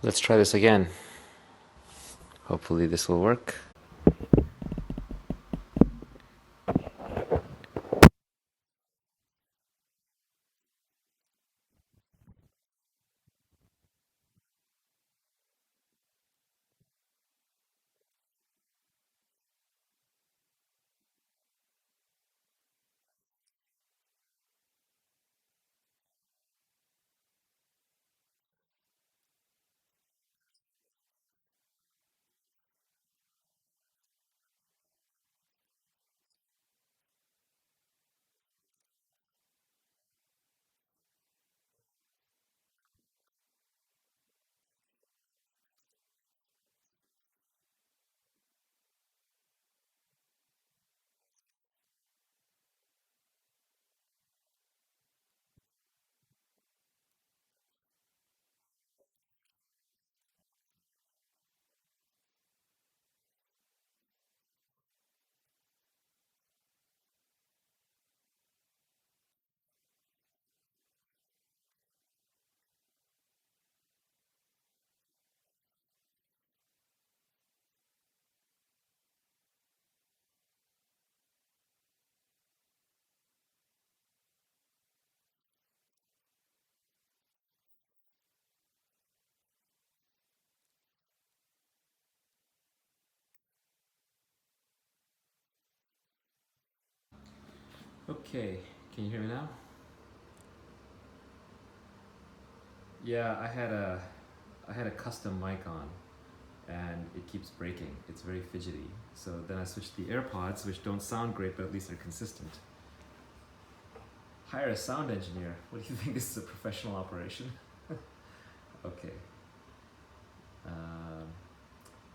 Let's try this again. Hopefully this will work. Okay, can you hear me now? Yeah, I had a custom mic on and it keeps breaking. It's very fidgety. So then I switched to the AirPods, which don't sound great, but at least they're consistent. Hire a sound engineer. What do you think? This is a professional operation? Okay. Um,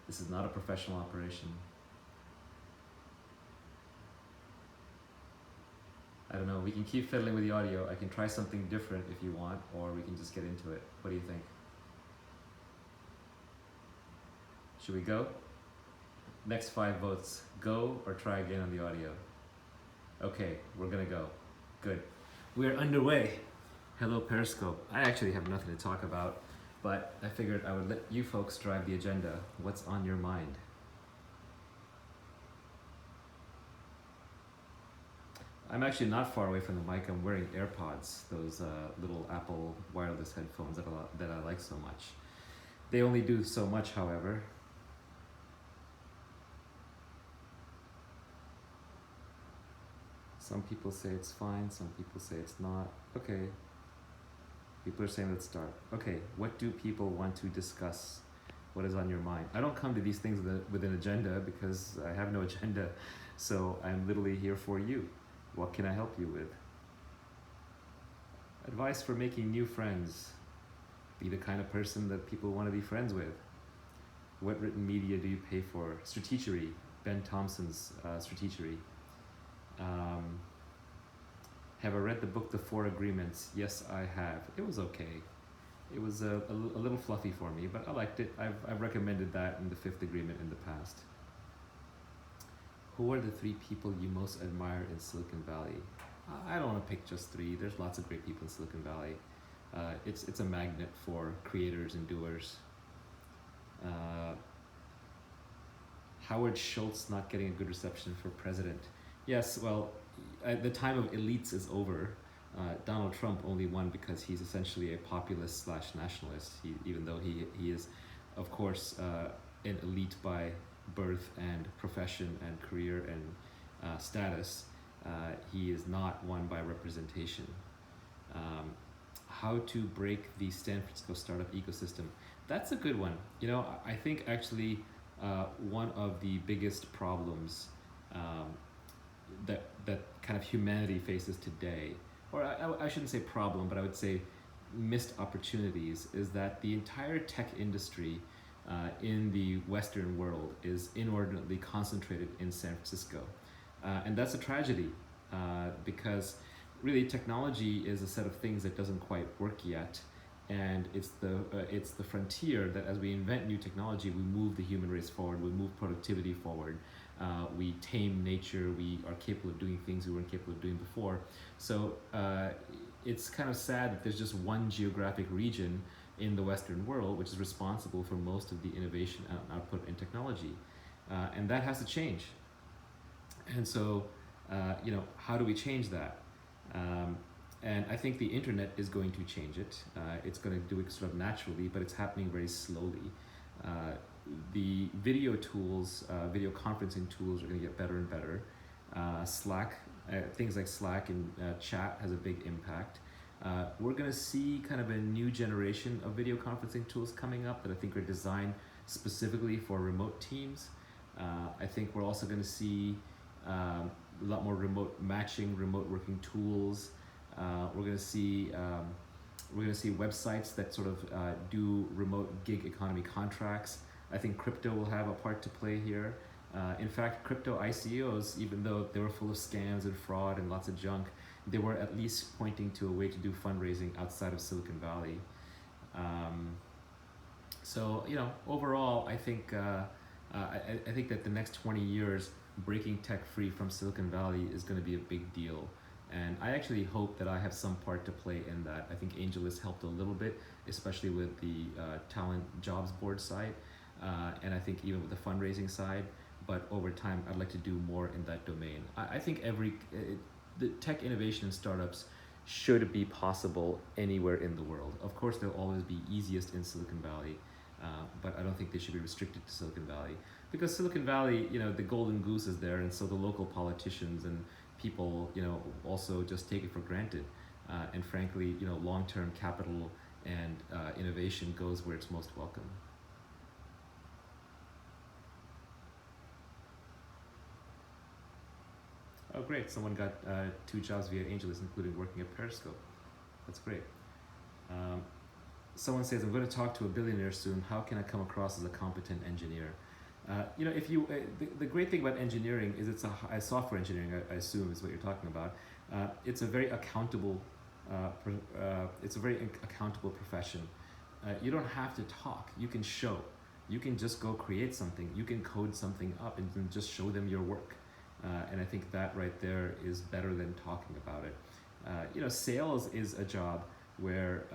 this is not a professional operation. I don't know. We can keep fiddling with the audio. I can try something different if you want, or we can just get into it. What do you think? Should we go? Next 5 votes. Go or try again on the audio? Okay, we're gonna go. Good. We're underway. Hello, Periscope. I actually have nothing to talk about, but I figured I would let you folks drive the agenda. What's on your mind? I'm actually not far away from the mic. I'm wearing AirPods, those little Apple wireless headphones that I like so much. They only do so much, however. Some people say it's fine, some people say it's not. Okay. People are saying let's start. Okay, what do people want to discuss? What is on your mind? I don't come to these things with an agenda because I have no agenda. So I'm literally here for you. What can I help you with? Advice for making new friends. Be the kind of person that people want to be friends with. What written media do you pay for? Strategery. Ben Thompson's Strategery. Have I read the book The Four Agreements? Yes, I have. It was okay. It was a little fluffy for me, but I liked it. I've recommended that in The Fifth Agreement in the past. Who are the 3 people you most admire in Silicon Valley? I don't want to pick just 3. There's lots of great people in Silicon Valley. It's a magnet for creators and doers. Howard Schultz not getting a good reception for president. Yes, well, the time of elites is over. Donald Trump only won because he's essentially a populist slash nationalist, even though he is, of course, an elite by birth and profession and career and status. He is not one by representation. How to break the San Francisco startup ecosystem. That's a good one. You know, I think actually one of the biggest problems that kind of humanity faces today, or I shouldn't say problem, but I would say missed opportunities, is that the entire tech industry in the Western world is inordinately concentrated in San Francisco. And that's a tragedy because really technology is a set of things that doesn't quite work yet. And it's the frontier that as we invent new technology, we move the human race forward, we move productivity forward, we tame nature, we are capable of doing things we weren't capable of doing before. So it's kind of sad that there's just one geographic region in the Western world, which is responsible for most of the innovation and output in technology. And that has to change. And so, how do we change that? And I think the internet is going to change it. It's going to do it sort of naturally, but it's happening very slowly. The video tools, video conferencing tools are going to get better and better. Slack, things like Slack and chat has a big impact. We're going to see kind of a new generation of video conferencing tools coming up that I think are designed specifically for remote teams. I think we're also going to see a lot more remote matching, remote working tools. We're going to see websites that sort of do remote gig economy contracts. I think crypto will have a part to play here. In fact, crypto ICOs, even though they were full of scams and fraud and lots of junk, they were at least pointing to a way to do fundraising outside of Silicon Valley. So overall, I think that the next 20 years, breaking tech free from Silicon Valley is going to be a big deal. And I actually hope that I have some part to play in that. I think AngelList helped a little bit, especially with the talent jobs board side, and I think even with the fundraising side. But over time, I'd like to do more in that domain. I think the tech innovation and startups should be possible anywhere in the world. Of course, they'll always be easiest in Silicon Valley, but I don't think they should be restricted to Silicon Valley. Because Silicon Valley, the golden goose is there, and so the local politicians and people, also just take it for granted. And frankly, long-term capital and innovation goes where it's most welcome. Oh, great! Someone got 2 jobs via AngelList, including working at Periscope. That's great. Someone says, "I'm going to talk to a billionaire soon. How can I come across as a competent engineer?" If you the great thing about engineering is it's a software engineering. I assume is what you're talking about. It's a very accountable. It's a very accountable profession. You don't have to talk. You can show. You can just go create something. You can code something up and then just show them your work. And I think that right there is better than talking about it. Sales is a job where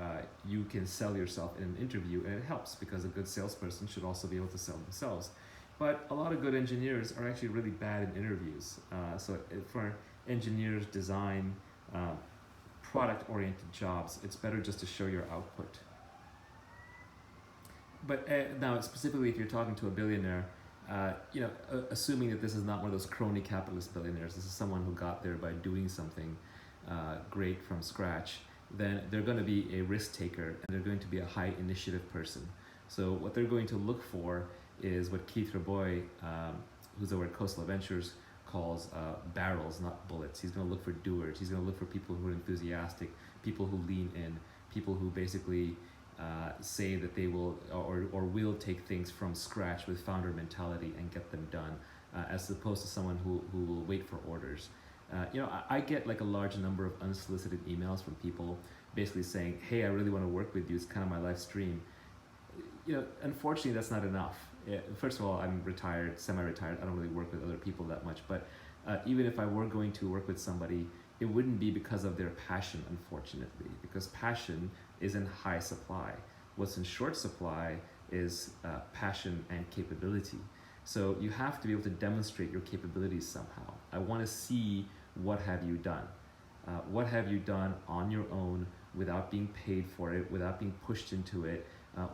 you can sell yourself in an interview, and it helps because a good salesperson should also be able to sell themselves. But a lot of good engineers are actually really bad in interviews. So for engineers, design, product-oriented jobs, it's better just to show your output. But now, specifically, if you're talking to a billionaire, assuming that this is not one of those crony capitalist billionaires, this is someone who got there by doing something great from scratch, then they're going to be a risk taker, and they're going to be a high initiative person. So what they're going to look for is what Keith Rabois, who's over at Coastal Ventures, calls barrels, not bullets. He's going to look for doers. He's going to look for people who are enthusiastic, people who lean in, people who basically say that they will or will take things from scratch with founder mentality and get them done, as opposed to someone who will wait for orders. I get like a large number of unsolicited emails from people basically saying, "Hey, I really want to work with you. It's kind of my life's dream." Unfortunately, that's not enough. First of all, I'm retired, semi-retired. I don't really work with other people that much. But even if I were going to work with somebody, it wouldn't be because of their passion, unfortunately, because passion is in high supply. What's in short supply is passion and capability. So you have to be able to demonstrate your capabilities somehow. I want to see what have you done. What have you done on your own without being paid for it, without being pushed into it?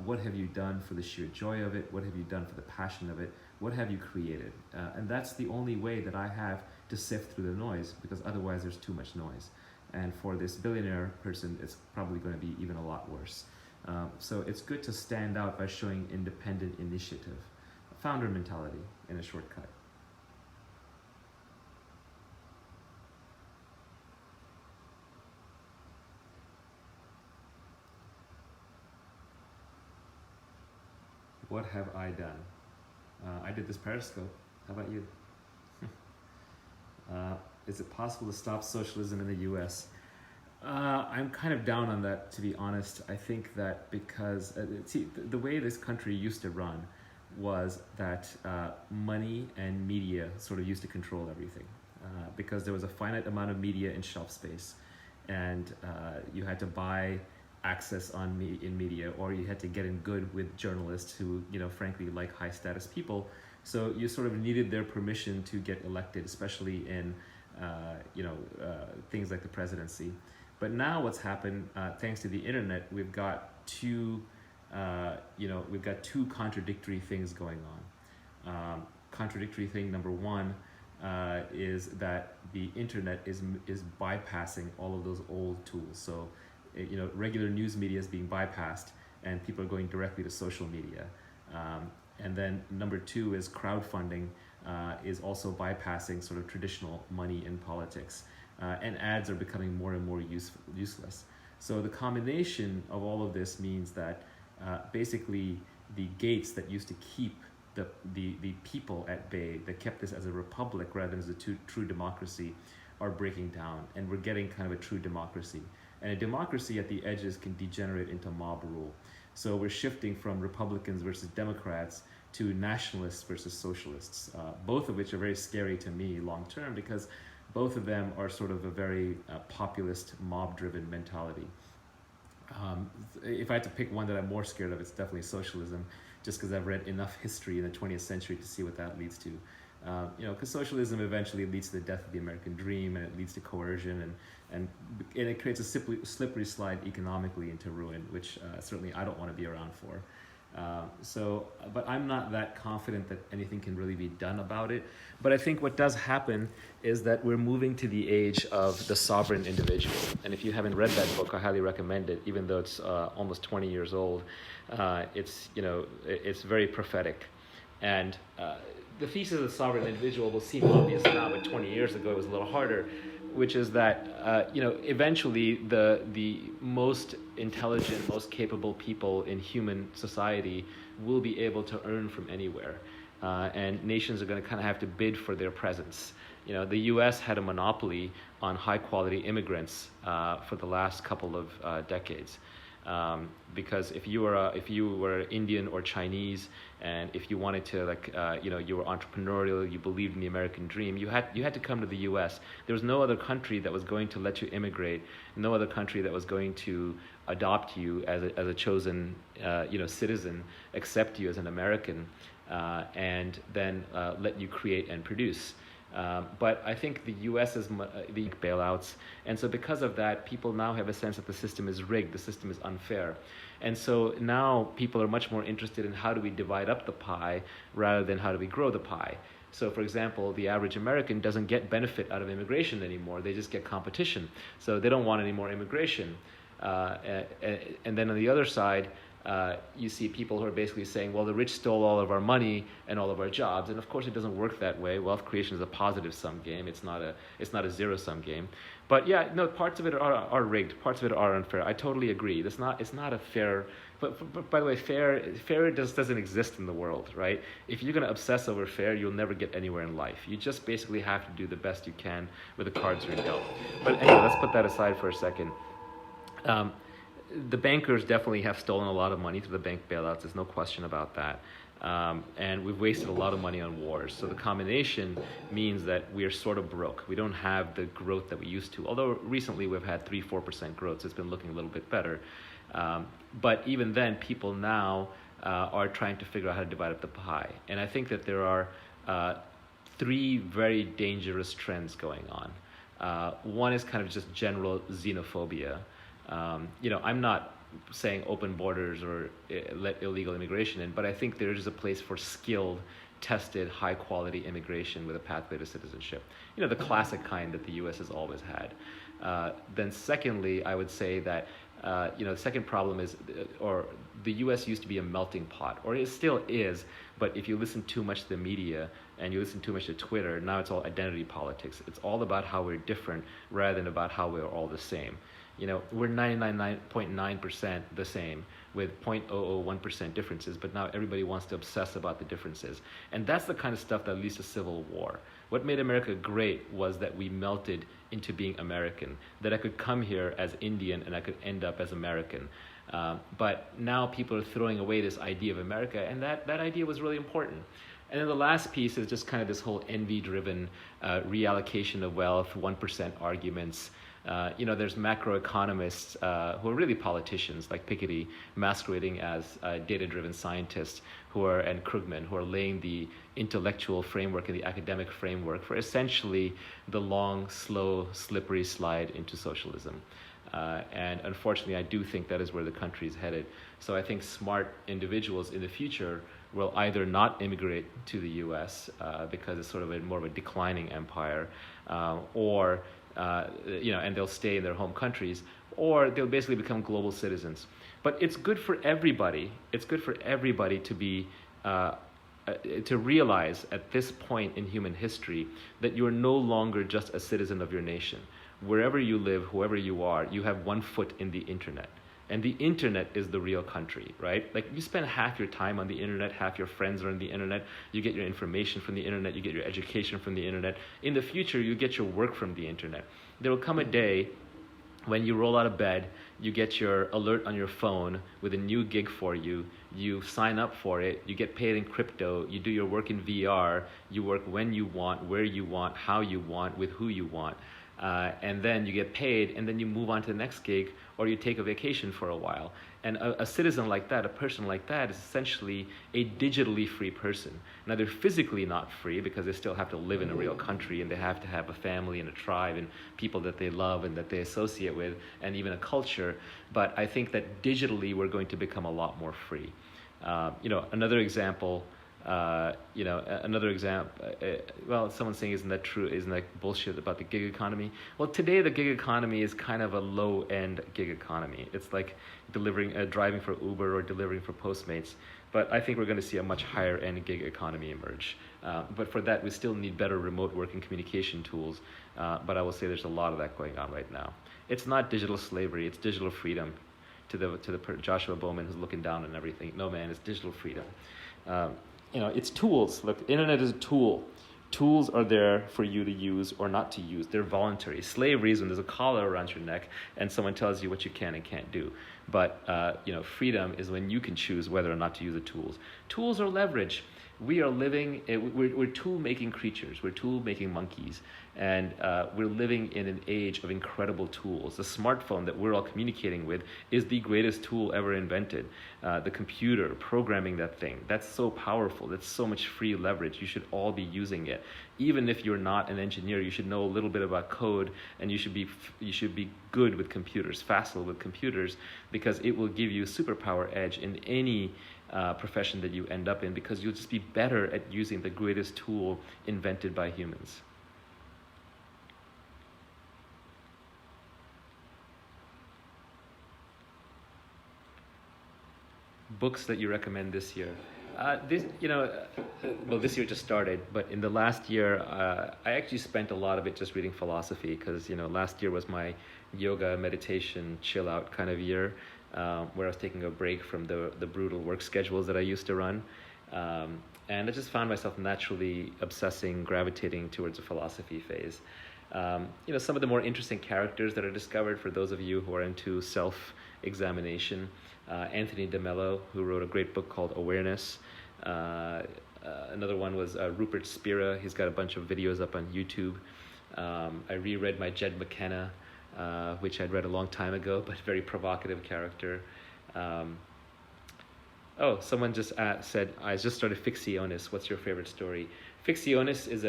What have you done for the sheer joy of it? What have you done for the passion of it? What have you created? And that's the only way that I have to sift through the noise, because otherwise there's too much noise. And for this billionaire person, it's probably going to be even a lot worse. So it's good to stand out by showing independent initiative, founder mentality in a shortcut. What have I done? I did this Periscope. How about you? Is it possible to stop socialism in the US? I'm kind of down on that, to be honest. I think that because, the way this country used to run was that money and media sort of used to control everything. Because there was a finite amount of media in shelf space, and you had to buy access in media, or you had to get in good with journalists who, frankly, like high status people. So you sort of needed their permission to get elected, especially in things like the presidency. But now what's happened, thanks to the internet, we've got two contradictory things going on. Contradictory thing number one is that the internet is bypassing all of those old tools. So, regular news media is being bypassed, and people are going directly to social media. And then number two is crowdfunding is also bypassing sort of traditional money in politics. And ads are becoming more and more useless. So the combination of all of this means that basically the gates that used to keep the people at bay, that kept this as a republic rather than as a true democracy, are breaking down, and we're getting kind of a true democracy. And a democracy at the edges can degenerate into mob rule. So we're shifting from Republicans versus Democrats to nationalists versus socialists, both of which are very scary to me long term, because both of them are sort of a very populist, mob-driven mentality. If I had to pick one that I'm more scared of, it's definitely socialism, just because I've read enough history in the 20th century to see what that leads to. Because socialism eventually leads to the death of the American dream, and it leads to coercion, and it creates a slippery slide economically into ruin, which certainly I don't want to be around for. But I'm not that confident that anything can really be done about it. But I think what does happen is that we're moving to the age of the sovereign individual. And if you haven't read that book, I highly recommend it, even though it's almost 20 years old. It's very prophetic. And the thesis of the sovereign individual will seem obvious now, but 20 years ago it was a little harder, which is that eventually the most intelligent, most capable people in human society will be able to earn from anywhere, and nations are going to kind of have to bid for their presence. The U.S. had a monopoly on high-quality immigrants for the last couple of decades. Because if you were Indian or Chinese, and if you wanted to you were entrepreneurial, you believed in the American dream, you had to come to the U.S. There was no other country that was going to let you immigrate, no other country that was going to adopt you as a chosen citizen, accept you as an American, and then let you create and produce. But I think the U.S. is the bailouts, and so because of that, people now have a sense that the system is rigged, the system is unfair. And so now people are much more interested in how do we divide up the pie rather than how do we grow the pie. So for example, the average American doesn't get benefit out of immigration anymore, they just get competition. So they don't want any more immigration. And then on the other side, you see people who are basically saying, well, the rich stole all of our money and all of our jobs. And of course, it doesn't work that way. Wealth creation is a positive-sum game. It's not a zero-sum game. But yeah, no, parts of it are rigged. Parts of it are unfair. I totally agree. It's not a fair. But by the way, fair just doesn't exist in the world, right? If you're going to obsess over fair, you'll never get anywhere in life. You just basically have to do the best you can with the cards you're dealt. But anyway, let's put that aside for a second. The bankers definitely have stolen a lot of money through the bank bailouts. There's no question about that. And we've wasted a lot of money on wars. So the combination means that we are sort of broke. We don't have the growth that we used to. Although recently we've had 3-4% growth, so it's been looking a little bit better. But even then, people now are trying to figure out how to divide up the pie. And I think that there are three very dangerous trends going on. One is kind of just general xenophobia. I'm not saying open borders or let illegal immigration in, but I think there is a place for skilled, tested, high-quality immigration with a pathway to citizenship. The classic kind that the U.S. has always had. Then secondly, I would say that, the second problem is, or the U.S. used to be a melting pot, or it still is, but if you listen too much to the media and you listen too much to Twitter, now it's all identity politics. It's all about how we're different rather than about how we're all the same. We're 99.9% the same with 0.001% differences, but now everybody wants to obsess about the differences. And that's the kind of stuff that leads to civil war. What made America great was that we melted into being American, that I could come here as Indian and I could end up as American. But now people are throwing away this idea of America, and that idea was really important. And then the last piece is just kind of this whole envy-driven reallocation of wealth, 1% arguments, There's macroeconomists who are really politicians, like Piketty, masquerading as data-driven scientists and Krugman, who are laying the intellectual framework and the academic framework for essentially the long, slow, slippery slide into socialism. And unfortunately, I do think that is where the country is headed. So I think smart individuals in the future will either not immigrate to the U.S. Because it's sort of more of a declining empire, and they'll stay in their home countries, or they'll basically become global citizens. But it's good for everybody. It's good for everybody to be to realize at this point in human history that you are no longer just a citizen of your nation. Wherever you live, whoever you are, you have one foot in the internet. And the internet is the real country, right? Like, you spend half your time on the internet, half your friends are on the internet, you get your information from the internet, you get your education from the internet. In the future, you get your work from the internet. There will come a day when you roll out of bed, you get your alert on your phone with a new gig for you, you sign up for it, you get paid in crypto, you do your work in VR, you work when you want, where you want, how you want, with who you want. And then you get paid, and then you move on to the next gig, or you take a vacation for a while. And a citizen like that, a person like that, is essentially a digitally free person. Now, they're physically not free because they still have to live in a real country, and they have to have a family and a tribe and people that they love and that they associate with, and even a culture. But I think that digitally we're going to become a lot more free. Another example. Someone's saying, isn't that true? Isn't that bullshit about the gig economy? Well, today the gig economy is kind of a low-end gig economy. It's like driving for Uber or delivering for Postmates. But I think we're going to see a much higher-end gig economy emerge. But for that, we still need better remote work and communication tools. But I will say there's a lot of that going on right now. It's not digital slavery. It's digital freedom. To the Joshua Bowman who's looking down on everything. No, man, it's digital freedom. It's tools. Look, the internet is a tool. Tools are there for you to use or not to use. They're voluntary. Slavery is when there's a collar around your neck and someone tells you what you can and can't do. But freedom is when you can choose whether or not to use the tools. Tools are leverage. We are living, we're tool-making creatures. We're tool-making monkeys. And we're living in an age of incredible tools. The smartphone that we're all communicating with is the greatest tool ever invented. The computer, programming that thing, that's so powerful. That's so much free leverage. You should all be using it. Even if you're not an engineer, you should know a little bit about code, and you should be good with computers, facile with computers, because it will give you a superpower edge in any profession that you end up in, because you'll just be better at using the greatest tool invented by humans. Books that you recommend this year? This year just started, but in the last year, I actually spent a lot of it just reading philosophy, because last year was my yoga, meditation, chill out kind of year, where I was taking a break from the brutal work schedules that I used to run, and I just found myself naturally gravitating towards a philosophy phase. Some of the more interesting characters that are discovered for those of you who are into self-examination. Anthony DeMello, who wrote a great book called Awareness. Another one was Rupert Spira. He's got a bunch of videos up on YouTube. I reread my Jed McKenna, which I'd read a long time ago, but very provocative character. Someone just said, I just started Ficciones. What's your favorite story? Ficciones is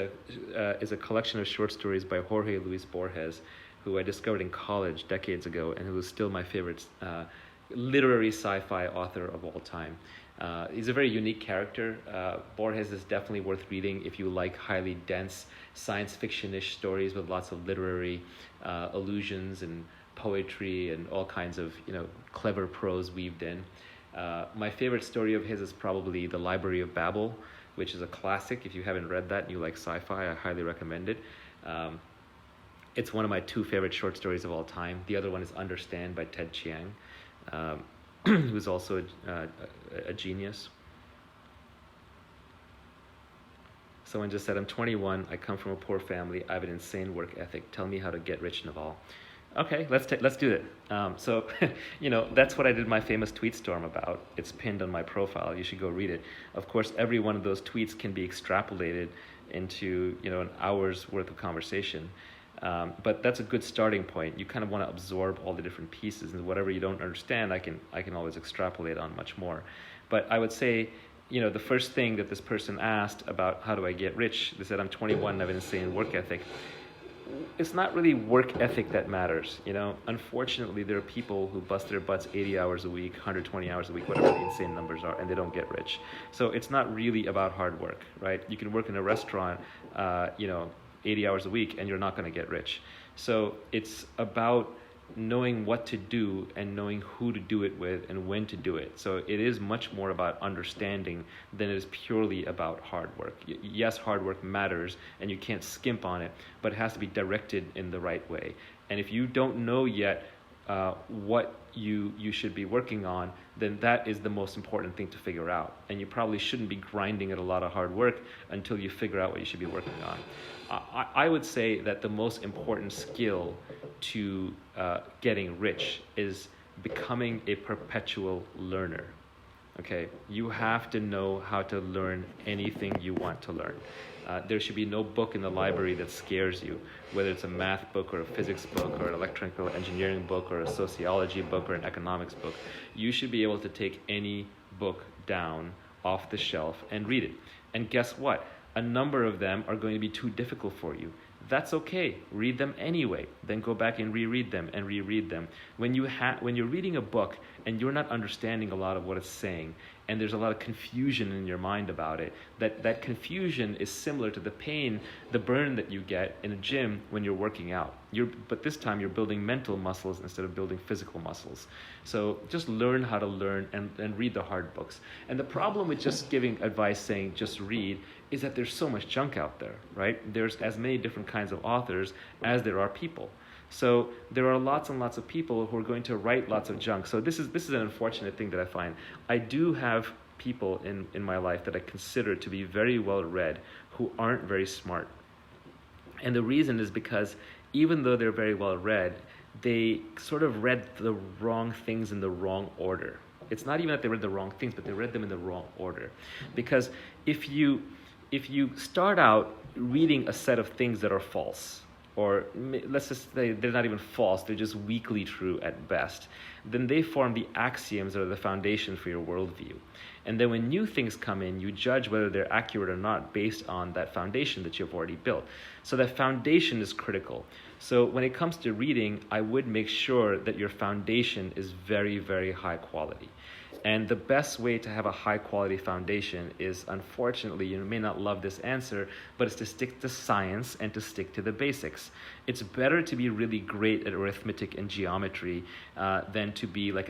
a collection of short stories by Jorge Luis Borges, who I discovered in college decades ago, and who is still my favorite literary sci-fi author of all time. He's a very unique character. Borges is definitely worth reading if you like highly dense science fiction-ish stories with lots of literary allusions and poetry and all kinds of clever prose weaved in. My favorite story of his is probably The Library of Babel, which is a classic. If you haven't read that and you like sci-fi, I highly recommend it. It's one of my two favorite short stories of all time. The other one is Understand by Ted Chiang, who's also a genius. Someone just said, I'm 21, I come from a poor family, I have an insane work ethic. Tell me how to get rich, Naval. Okay, let's do it. That's what I did my famous tweet storm about. It's pinned on my profile. You should go read it. Of course, every one of those tweets can be extrapolated into an hour's worth of conversation. But that's a good starting point. You kind of want to absorb all the different pieces, and whatever you don't understand, I can always extrapolate on much more. But I would say, the first thing that this person asked about how do I get rich, they said, I'm 21 and I have an insane work ethic. It's not really work ethic that matters. Unfortunately, there are people who bust their butts 80 hours a week, 120 hours a week, whatever the insane numbers are, and they don't get rich. So it's not really about hard work, right? You can work in a restaurant, 80 hours a week, and you're not going to get rich. So it's about knowing what to do and knowing who to do it with and when to do it. So it is much more about understanding than it is purely about hard work. Yes, hard work matters and you can't skimp on it, but it has to be directed in the right way. And if you don't know yet what you should be working on, then that is the most important thing to figure out. And you probably shouldn't be grinding at a lot of hard work until you figure out what you should be working on. I would say that the most important skill to getting rich is becoming a perpetual learner. Okay, you have to know how to learn anything you want to learn. There should be no book in the library that scares you, whether it's a math book or a physics book or an electrical engineering book or a sociology book or an economics book. You should be able to take any book down off the shelf and read it. And guess what? A number of them are going to be too difficult for you. That's okay. Read them anyway. Then go back and reread them and reread them. When you're reading a book and you're not understanding a lot of what it's saying, and there's a lot of confusion in your mind about it, that confusion is similar to the pain, the burn that you get in a gym when you're working out. But this time you're building mental muscles instead of building physical muscles. So just learn how to learn and read the hard books. And the problem with just giving advice saying just read is that there's so much junk out there, right? There's as many different kinds of authors as there are people. So there are lots and lots of people who are going to write lots of junk. So this is an unfortunate thing that I find. I do have people in my life that I consider to be very well read who aren't very smart. And the reason is because even though they're very well read, they sort of read the wrong things in the wrong order. It's not even that they read the wrong things, but they read them in the wrong order. Because if you start out reading a set of things that are false, or let's just say they're not even false, they're just weakly true at best, then they form the axioms or the foundation for your worldview. And then when new things come in, you judge whether they're accurate or not based on that foundation that you've already built. So that foundation is critical. So when it comes to reading, I would make sure that your foundation is very, very high quality. And the best way to have a high quality foundation is, unfortunately, you may not love this answer, but it's to stick to science and to stick to the basics. It's better to be really great at arithmetic and geometry than to be like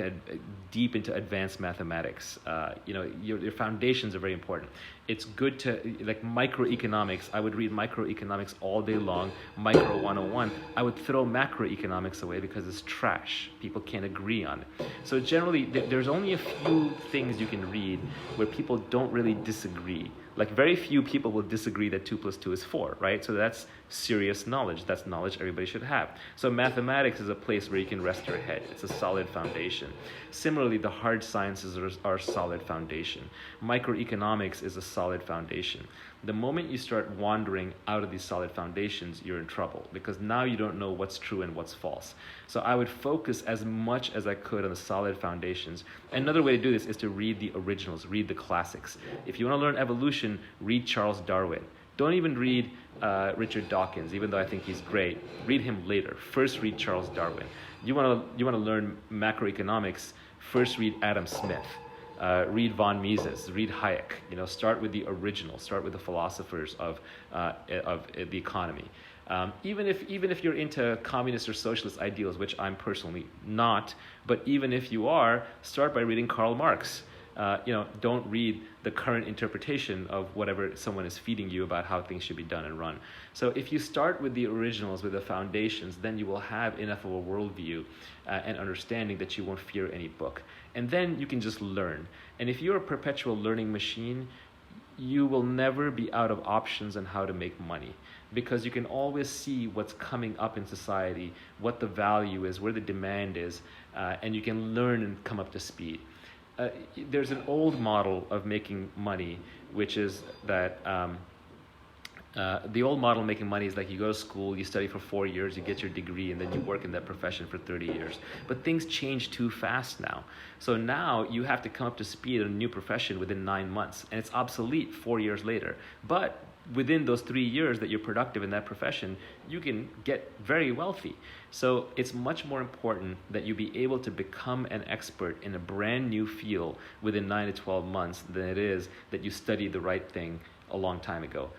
deep into advanced mathematics. Your foundations are very important. It's good to, like microeconomics, I would read microeconomics all day long, micro 101. I would throw macroeconomics away because it's trash. People can't agree on it. So generally, there's only a few things you can read where people don't really disagree. Like very few people will disagree that 2 + 2 is 4, right? So that's serious knowledge. That's knowledge everybody should have. So mathematics is a place where you can rest your head. It's a solid foundation. Similarly, the hard sciences are a solid foundation. Microeconomics is a solid foundation. The moment you start wandering out of these solid foundations, you're in trouble because now you don't know what's true and what's false. So I would focus as much as I could on the solid foundations. Another way to do this is to read the originals, read the classics. If you want to learn evolution, read Charles Darwin. Don't even read Richard Dawkins, even though I think he's great. Read him later. First read Charles Darwin. You want to learn macroeconomics, first read Adam Smith. Read von Mises, read Hayek. Start with the original. Start with the philosophers of the economy. Even if you're into communist or socialist ideals, which I'm personally not, but even if you are, start by reading Karl Marx. Don't read the current interpretation of whatever someone is feeding you about how things should be done and run. So if you start with the originals, with the foundations, then you will have enough of a worldview and understanding that you won't fear any book. And then you can just learn. And if you're a perpetual learning machine, you will never be out of options on how to make money, because you can always see what's coming up in society, what the value is, where the demand is, and you can learn and come up to speed. There's an old model of making money, which is that The old model making money is like you go to school, you study for 4 years, you get your degree, and then you work in that profession for 30 years. But things change too fast now. So now you have to come up to speed on a new profession within 9 months, and it's obsolete 4 years later. But within those 3 years that you're productive in that profession, you can get very wealthy. So it's much more important that you be able to become an expert in a brand new field within 9 to 12 months than it is that you study the right thing a long time ago.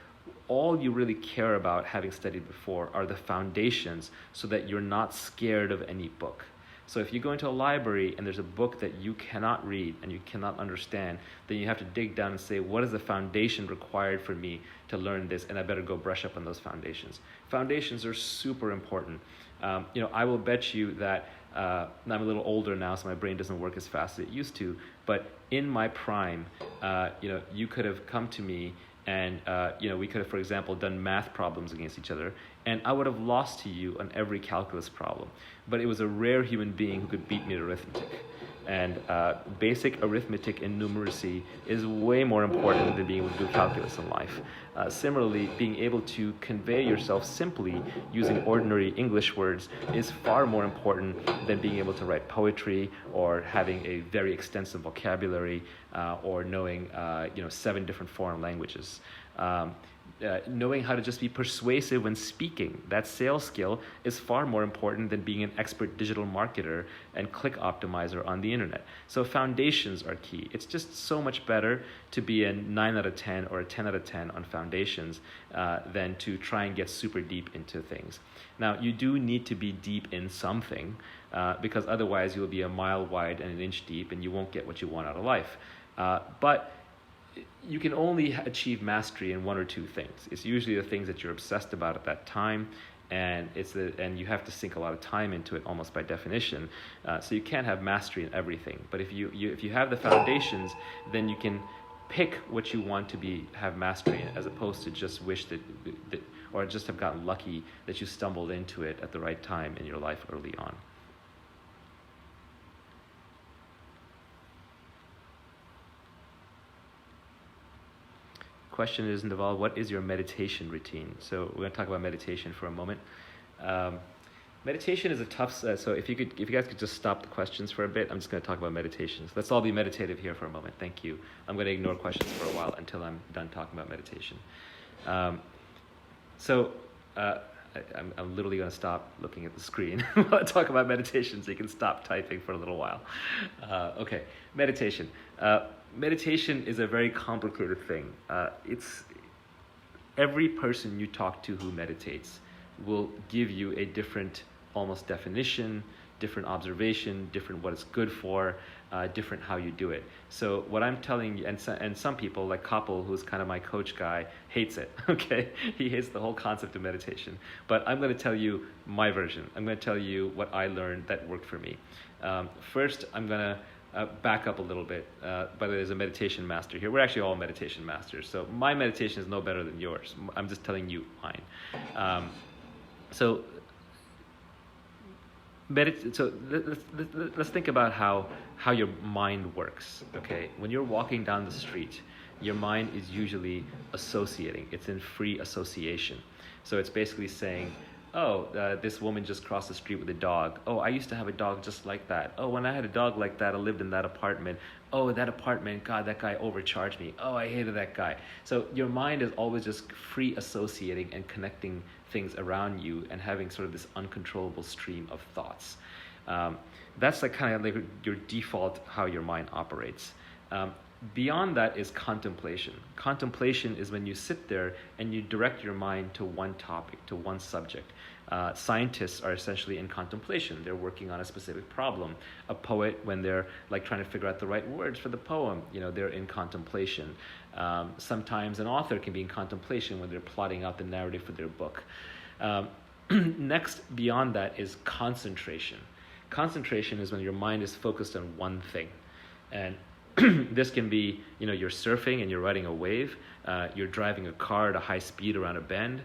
All you really care about having studied before are the foundations so that you're not scared of any book. So if you go into a library and there's a book that you cannot read and you cannot understand, then you have to dig down and say, what is the foundation required for me to learn this? And I better go brush up on those foundations. Foundations are super important. I will bet you that I'm a little older now, so my brain doesn't work as fast as it used to. But in my prime, you could have come to me and we could have, for example, done math problems against each other, and I would have lost to you on every calculus problem. But it was a rare human being who could beat me at arithmetic. And basic arithmetic and numeracy is way more important than being able to do calculus in life. Similarly, being able to convey yourself simply using ordinary English words is far more important than being able to write poetry or having a very extensive vocabulary or knowing 7 different foreign languages. Knowing how to just be persuasive when speaking, that sales skill is far more important than being an expert digital marketer and click optimizer on the internet. So foundations are key. It's just so much better to be a 9 out of 10 or a 10 out of 10 on foundations than to try and get super deep into things. Now, you do need to be deep in something because otherwise you'll be a mile wide and an inch deep and you won't get what you want out of life. But you can only achieve mastery in 1 or 2 things. It's usually the things that you're obsessed about at that time, and you have to sink a lot of time into it almost by definition. So you can't have mastery in everything. But if you have the foundations, then you can pick what you want to have mastery in, as opposed to just wish that or just have gotten lucky that you stumbled into it at the right time in your life early on. Question is, Naval, what is your meditation routine? So we're going to talk about meditation for a moment. Meditation is a tough. So if you guys could just stop the questions for a bit, I'm just going to talk about meditation. So let's all be meditative here for a moment. Thank you. I'm going to ignore questions for a while until I'm done talking about meditation. I'm literally going to stop looking at the screen while I talk about meditation, so you can stop typing for a little while. Okay, meditation. Meditation is a very complicated thing. It's every person you talk to who meditates will give you a different almost definition, different observation, different what it's good for, different how you do it. So what I'm telling you, and some people like Kapil, who's kind of my coach guy, hates it. Okay, he hates the whole concept of meditation. But I'm going to tell you my version. I'm going to tell you what I learned that worked for me. First, I'm going to back up a little bit, but there's a meditation master here. We're actually all meditation masters, so my meditation is no better than yours. I'm just telling you mine. So let's think about how your mind works. Okay, when you're walking down the street, your mind is usually associating. It's in free association. So it's basically saying, this woman just crossed the street with a dog. Oh, I used to have a dog just like that. Oh, when I had a dog like that, I lived in that apartment. Oh, that apartment, God, that guy overcharged me. Oh, I hated that guy. So your mind is always just free associating and connecting things around you and having sort of this uncontrollable stream of thoughts. That's like kind of like your default how your mind operates. Beyond that is contemplation. Contemplation is when you sit there and you direct your mind to one topic, to one subject. Scientists are essentially in contemplation. They're working on a specific problem. A poet, when they're like trying to figure out the right words for the poem, they're in contemplation. Sometimes an author can be in contemplation when they're plotting out the narrative for their book. Next, beyond that is concentration. Concentration is when your mind is focused on one thing. And this can be, you're surfing and you're riding a wave. You're driving a car at a high speed around a bend.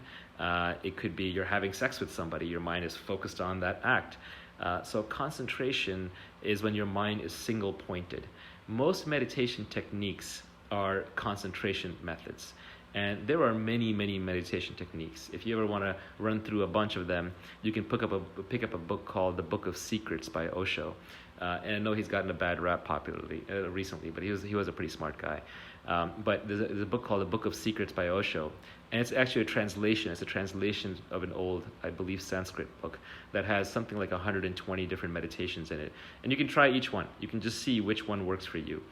It could be you're having sex with somebody. Your mind is focused on that act. So concentration is when your mind is single-pointed. Most meditation techniques are concentration methods. And there are many, many meditation techniques. If you ever want to run through a bunch of them, you can pick up a book called The Book of Secrets by Osho. And I know he's gotten a bad rap popularly recently, but he was a pretty smart guy. But there's a book called The Book of Secrets by Osho, and it's actually a translation. It's a translation of an old, I believe, Sanskrit book that has something like 120 different meditations in it. And you can try each one. You can just see which one works for you.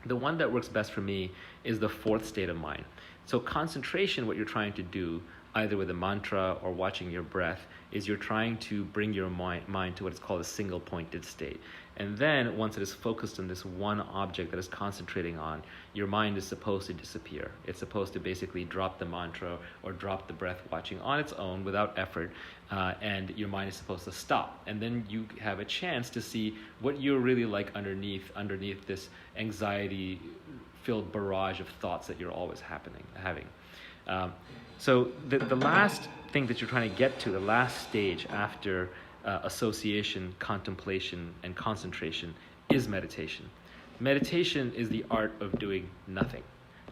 The one that works best for me is the fourth state of mind. So concentration, what you're trying to do, either with a mantra or watching your breath, is you're trying to bring your mind to what is called a single pointed state. And then once it is focused on this one object that is concentrating on, your mind is supposed to disappear. It's supposed to basically drop the mantra or drop the breath watching on its own without effort, and your mind is supposed to stop. And then you have a chance to see what you're really like underneath this anxiety-filled barrage of thoughts that you're always having. So the last thing that you're trying to get to, the last stage after association, contemplation, and concentration is meditation. Meditation is the art of doing nothing.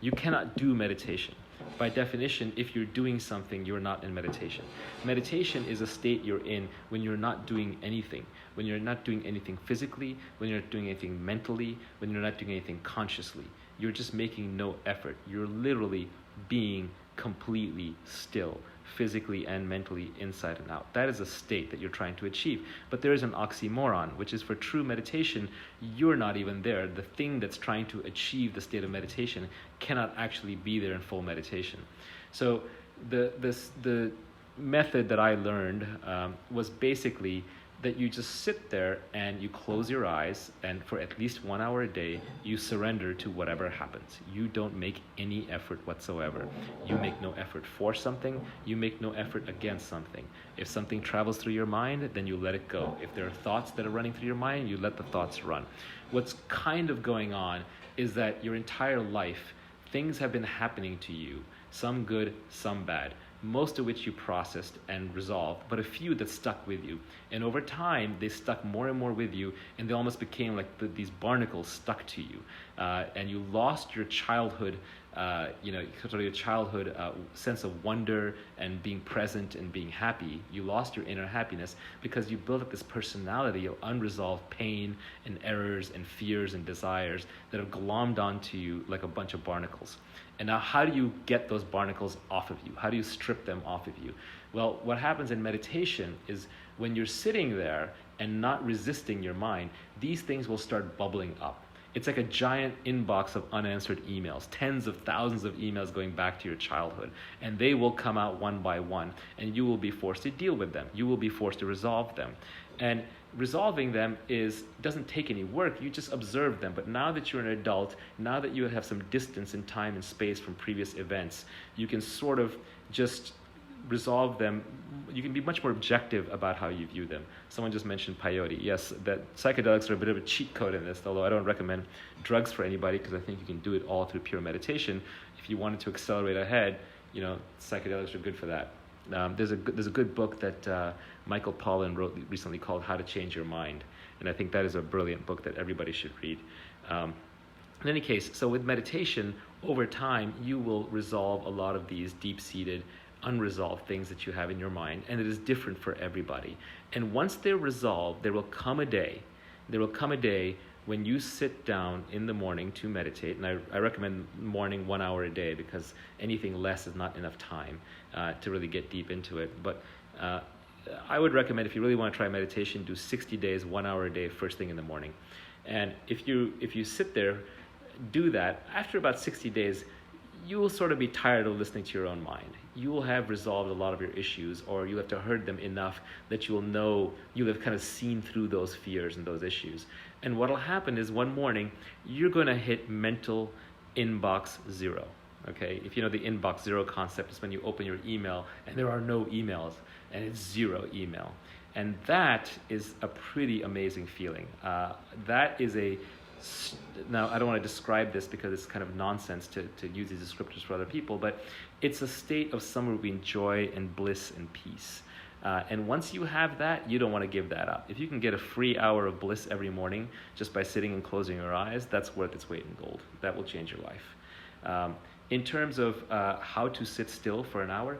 You cannot do meditation. By definition, if you're doing something, you're not in meditation. Meditation is a state you're in when you're not doing anything, when you're not doing anything physically, when you're not doing anything mentally, when you're not doing anything consciously. You're just making no effort. You're literally being completely still, physically and mentally, inside and out. That is a state that you're trying to achieve. But there is an oxymoron, which is for true meditation, you're not even there. The thing that's trying to achieve the state of meditation cannot actually be there in full meditation. So the method that I learned was basically that you just sit there and you close your eyes, and for at least 1 hour a day, you surrender to whatever happens. You don't make any effort whatsoever. You make no effort for something. You make no effort against something. If something travels through your mind, then you let it go. If there are thoughts that are running through your mind, you let the thoughts run. What's kind of going on is that your entire life, things have been happening to you, some good, some bad, most of which you processed and resolved, but a few that stuck with you. And over time, they stuck more and more with you, and they almost became like these barnacles stuck to you. And you lost your childhood, your childhood sense of wonder and being present and being happy. You lost your inner happiness because you built up this personality of unresolved pain and errors and fears and desires that have glommed onto you like a bunch of barnacles. And now how do you get those barnacles off of you? How do you strip them off of you? Well, what happens in meditation is when you're sitting there and not resisting your mind, these things will start bubbling up. It's like a giant inbox of unanswered emails, tens of thousands of emails going back to your childhood. And they will come out one by one, and you will be forced to deal with them. You will be forced to resolve them. And resolving them doesn't take any work. You just observe them. But now that you're an adult, now that you have some distance in time and space from previous events, you can sort of just resolve them. You can be much more objective about how you view them. Someone just mentioned peyote. Yes, that psychedelics are a bit of a cheat code in this, although I don't recommend drugs for anybody because I think you can do it all through pure meditation. If you wanted to accelerate ahead, psychedelics are good for that. There's a good book that Michael Pollan wrote recently called How to Change Your Mind, and I think that is a brilliant book that everybody should read. In any case, so with meditation, over time, you will resolve a lot of these deep-seated, unresolved things that you have in your mind, and it is different for everybody. And once they're resolved, there will come a day when you sit down in the morning to meditate, and I recommend morning 1 hour a day because anything less is not enough time to really get deep into it. But I would recommend, if you really want to try meditation, do 60 days, 1 hour a day, first thing in the morning. And if you sit there, do that, after about 60 days, you will sort of be tired of listening to your own mind. You will have resolved a lot of your issues, or you'll have to heard them enough that you'll have kind of seen through those fears and those issues. And what will happen is one morning, you're going to hit mental inbox zero. Okay? If you know the inbox zero concept, is when you open your email and there are no emails, and it's zero email. And that is a pretty amazing feeling. Now, I don't want to describe this because it's kind of nonsense to use these descriptors for other people, but it's a state of somewhere between joy and bliss and peace. And once you have that, you don't want to give that up. If you can get a free hour of bliss every morning just by sitting and closing your eyes, that's worth its weight in gold. That will change your life. In terms of how to sit still for an hour,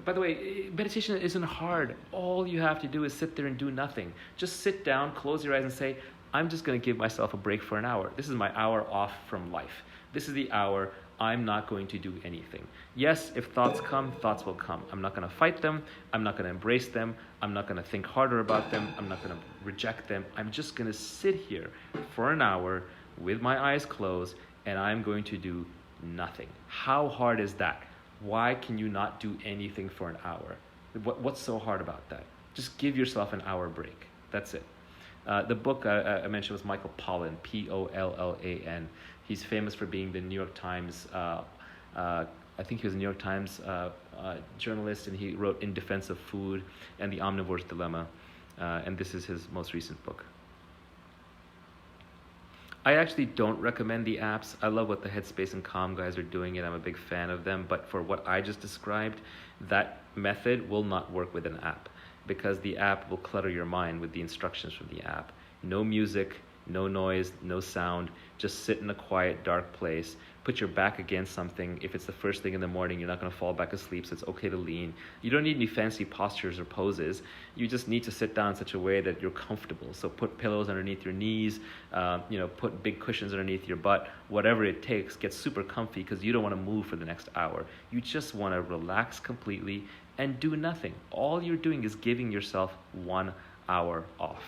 by the way, meditation isn't hard. All you have to do is sit there and do nothing. Just sit down, close your eyes, and say, I'm just going to give myself a break for an hour. This is my hour off from life. This is the hour I'm not going to do anything. Yes, if thoughts come, thoughts will come. I'm not going to fight them. I'm not going to embrace them. I'm not going to think harder about them. I'm not going to reject them. I'm just going to sit here for an hour with my eyes closed, and I'm going to do nothing. How hard is that? Why can you not do anything for an hour? What's so hard about that? Just give yourself an hour break. That's it. The book I mentioned was Michael Pollan, Pollan. He's famous for being the New York Times, I think he was a New York Times journalist, and he wrote In Defense of Food and the Omnivore's Dilemma, and this is his most recent book. I actually don't recommend the apps. I love what the Headspace and Calm guys are doing, and I'm a big fan of them. But for what I just described, that method will not work with an app, because the app will clutter your mind with the instructions from the app. No music, no noise, no sound. Just sit in a quiet, dark place. Put your back against something. If it's the first thing in the morning, you're not going to fall back asleep, so it's okay to lean. You don't need any fancy postures or poses. You just need to sit down in such a way that you're comfortable. So put pillows underneath your knees, put big cushions underneath your butt, whatever it takes. Get super comfy, because you don't want to move for the next hour. You just want to relax completely and do nothing. All you're doing is giving yourself 1 hour off.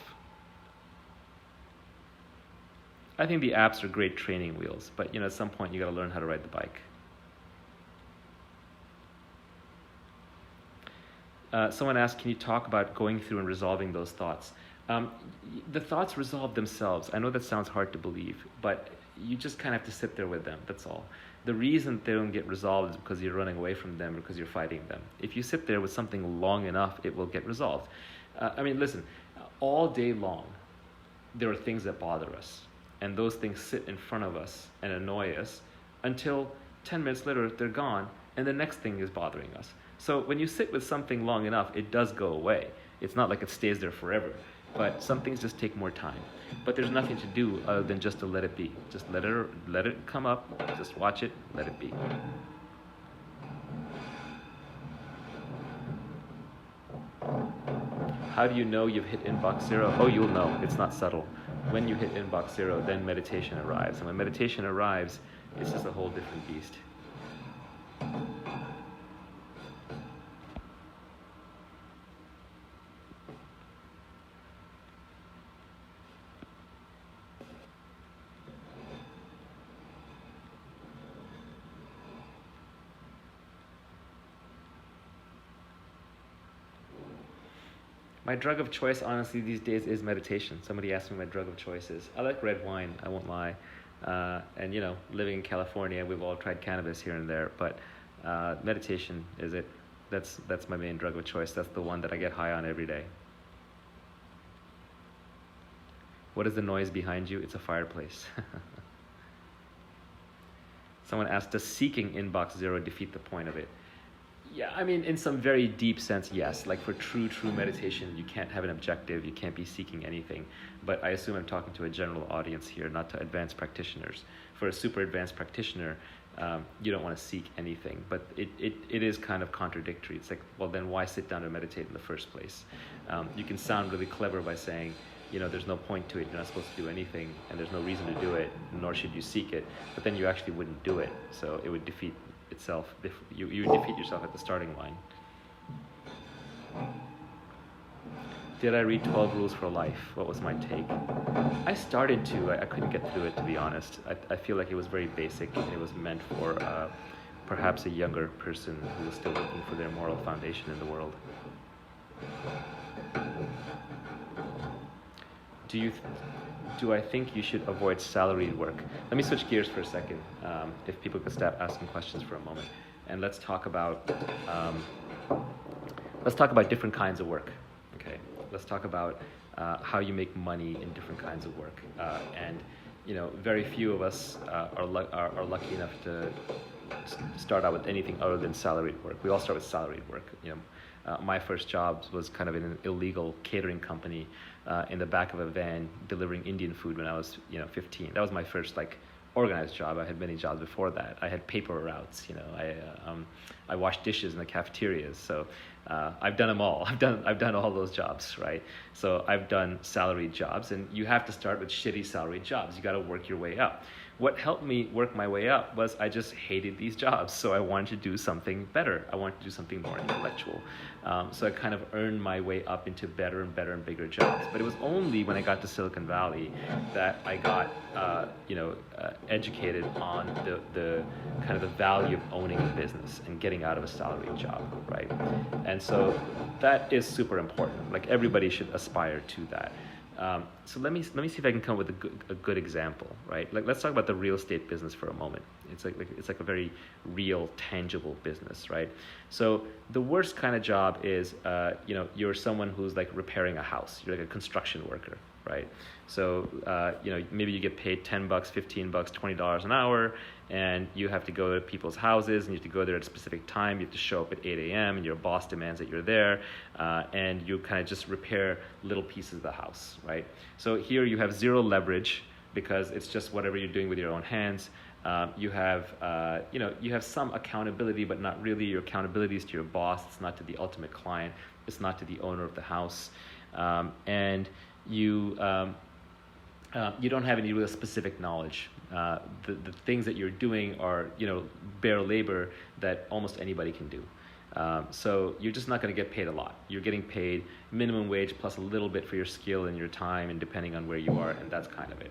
I think the apps are great training wheels, but at some point you got to learn how to ride the bike. Someone asked, can you talk about going through and resolving those thoughts? The thoughts resolve themselves. I know that sounds hard to believe, but you just kind of have to sit there with them, that's all. The reason they don't get resolved is because you're running away from them or because you're fighting them. If you sit there with something long enough, it will get resolved. Listen, all day long, there are things that bother us. And those things sit in front of us and annoy us until 10 minutes later they're gone and the next thing is bothering us. So when you sit with something long enough, it does go away. It's not like it stays there forever, but some things just take more time. But there's nothing to do other than just to let it be. Just let it come up, just watch it, let it be. How do you know you've hit inbox zero? Oh, you'll know. It's not subtle. When you hit inbox zero, then meditation arrives. And when meditation arrives, it's just a whole different beast. My drug of choice, honestly, these days is meditation. Somebody asked me what my drug of choice is. I like red wine, I won't lie. And living in California, we've all tried cannabis here and there, but meditation is it. That's my main drug of choice. That's the one that I get high on every day. What is the noise behind you? It's a fireplace. Someone asked, does seeking inbox zero defeat the point of it? Yeah, in some very deep sense, yes. Like for true meditation, you can't have an objective, you can't be seeking anything. But I assume I'm talking to a general audience here, not to advanced practitioners. For a super advanced practitioner, you don't want to seek anything. But it is kind of contradictory. It's like, well, then why sit down and meditate in the first place? You can sound really clever by saying, there's no point to it, you're not supposed to do anything, and there's no reason to do it, nor should you seek it. But then you actually wouldn't do it, so it would defeat itself. You would defeat yourself at the starting line. Did I read 12 Rules for Life? What was my take? I started to. I couldn't get through it, to be honest. I feel like it was very basic, and it was meant for perhaps a younger person who was still looking for their moral foundation in the world. Do I think you should avoid salaried work? Let me switch gears for a second, if people could stop asking questions for a moment. And let's talk about different kinds of work, okay? Let's talk about how you make money in different kinds of work. And very few of us are lucky enough to start out with anything other than salaried work. We all start with salaried work. My first job was kind of in an illegal catering company in the back of a van delivering Indian food when I was 15. That was my first organized job. I had many jobs before that. I had paper routes. I washed dishes in the cafeterias. So I've done them all. I've done all those jobs, right? So I've done salaried jobs, and you have to start with shitty salaried jobs. You got to work your way up. What helped me work my way up was I just hated these jobs, so I wanted to do something better. I wanted to do something more intellectual. So I kind of earned my way up into better and better and bigger jobs. But it was only when I got to Silicon Valley that I got, educated on the kind of the value of owning a business and getting out of a salaried job, right? And so that is super important. Like everybody should aspire to that. So let me see if I can come up with a good example, right? Like let's talk about the real estate business for a moment. It's like a very real, tangible business, right? So the worst kind of job is, you're someone who's like repairing a house. You're like a construction worker, right? So maybe you get paid $10, $15, $20 an hour, and you have to go to people's houses, and you have to go there at a specific time. You have to show up at 8 a.m., and your boss demands that you're there, and you kind of just repair little pieces of the house, right? So here you have zero leverage because it's just whatever you're doing with your own hands. You have some accountability, but not really. Your accountability is to your boss. It's not to the ultimate client. It's not to the owner of the house, and you don't have any real specific knowledge. The things that you're doing are, bare labor that almost anybody can do. So you're just not going to get paid a lot. You're getting paid minimum wage plus a little bit for your skill and your time, and depending on where you are, and that's kind of it.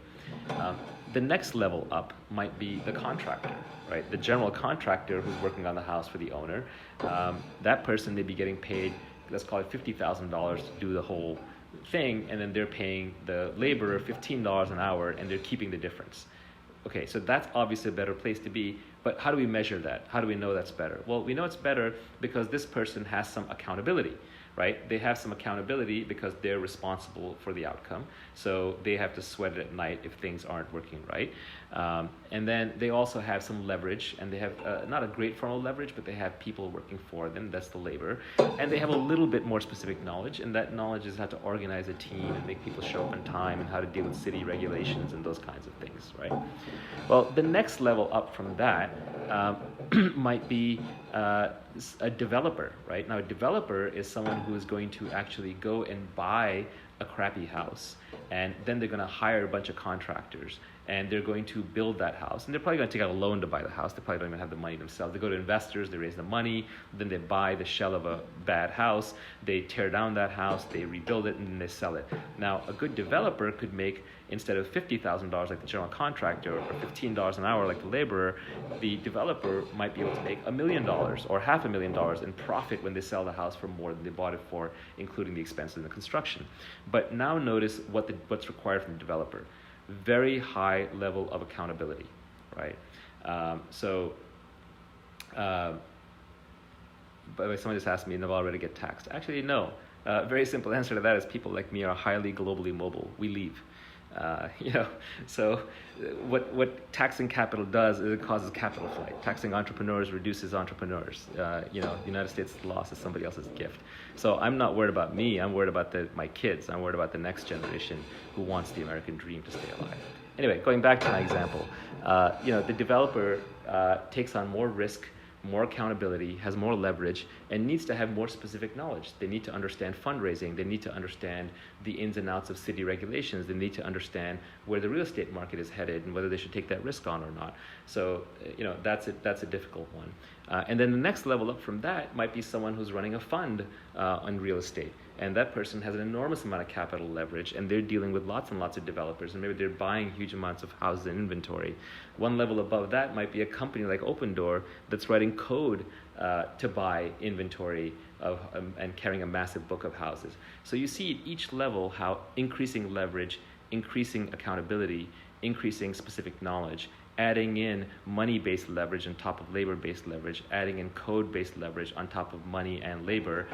The next level up might be the contractor, right? The general contractor who's working on the house for the owner. That person may be getting paid, let's call it $50,000 to do the whole thing, and then they're paying the laborer $15 an hour, and they're keeping the difference. Okay, so that's obviously a better place to be, but how do we measure that? How do we know that's better? Well, we know it's better because this person has some accountability, right? They have some accountability because they're responsible for the outcome, so they have to sweat it at night if things aren't working right. And then they also have some leverage, and they have not a great formal leverage, but they have people working for them, that's the labor, and they have a little bit more specific knowledge, and that knowledge is how to organize a team and make people show up on time and how to deal with city regulations and those kinds of things, right? Well, the next level up from that might be a developer, right? Now, a developer is someone who is going to actually go and buy a crappy house, and then they're going to hire a bunch of contractors, and they're going to build that house, and they're probably going to take out a loan to buy the house. They probably don't even have the money themselves. They go to investors, they raise the money, then they buy the shell of a bad house, they tear down that house, they rebuild it, and then they sell it. Now, a good developer could make, instead of $50,000 like the general contractor, or $15 an hour like the laborer, the developer might be able to make $1 million or $500,000 in profit when they sell the house for more than they bought it for, including the expenses in the construction. But now notice what's required from the developer. Very high level of accountability, right? By the way, someone just asked me, Naval, already get taxed? Actually, no. Very simple answer to that is people like me are highly globally mobile. We leave. So what taxing capital does is it causes capital flight. Taxing entrepreneurs reduces entrepreneurs. The United States loss is somebody else's gift. So I'm not worried about me. I'm worried about my kids. I'm worried about the next generation who wants the American dream to stay alive. Anyway, going back to my example, the developer takes on more risk, more accountability, has more leverage, and needs to have more specific knowledge. They need to understand fundraising. They need to understand the ins and outs of city regulations. They need to understand where the real estate market is headed and whether they should take that risk on or not. So, that's a difficult one. And then the next level up from that might be someone who's running a fund on real estate. And that person has an enormous amount of capital leverage, and they're dealing with lots and lots of developers, and maybe they're buying huge amounts of houses and inventory. One level above that might be a company like Open Door that's writing code to buy inventory of and carrying a massive book of houses. So you see at each level how increasing leverage, increasing accountability, increasing specific knowledge, adding in money-based leverage on top of labor-based leverage, adding in code-based leverage on top of money and labor,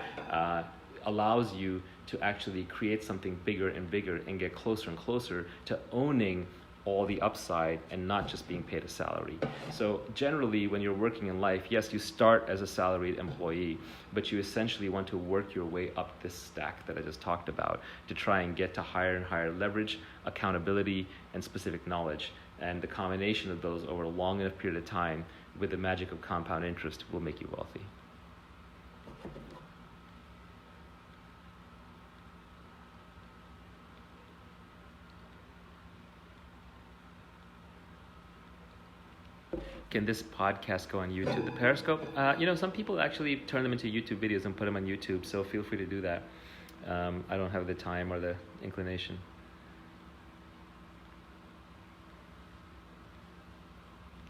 allows you to actually create something bigger and bigger and get closer and closer to owning all the upside and not just being paid a salary. So generally, when you're working in life, yes, you start as a salaried employee, but you essentially want to work your way up this stack that I just talked about to try and get to higher and higher leverage, accountability, and specific knowledge. And the combination of those over a long enough period of time with the magic of compound interest will make you wealthy. Can this podcast go on YouTube? The Periscope? Some people actually turn them into YouTube videos and put them on YouTube, so feel free to do that. I don't have the time or the inclination.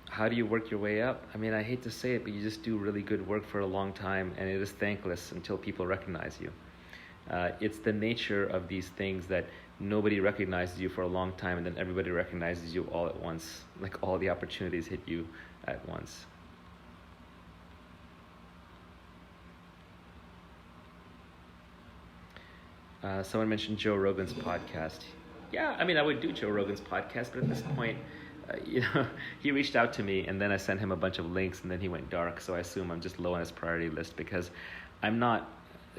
How do you work your way up? I mean, I hate to say it, but you just do really good work for a long time, and it is thankless until people recognize you. It's the nature of these things that nobody recognizes you for a long time, and then everybody recognizes you all at once. Like all the opportunities hit you at once. Someone mentioned Joe Rogan's podcast. Yeah, I mean, I would do Joe Rogan's podcast, but at this point, he reached out to me, and then I sent him a bunch of links, and then he went dark, so I assume I'm just low on his priority list, because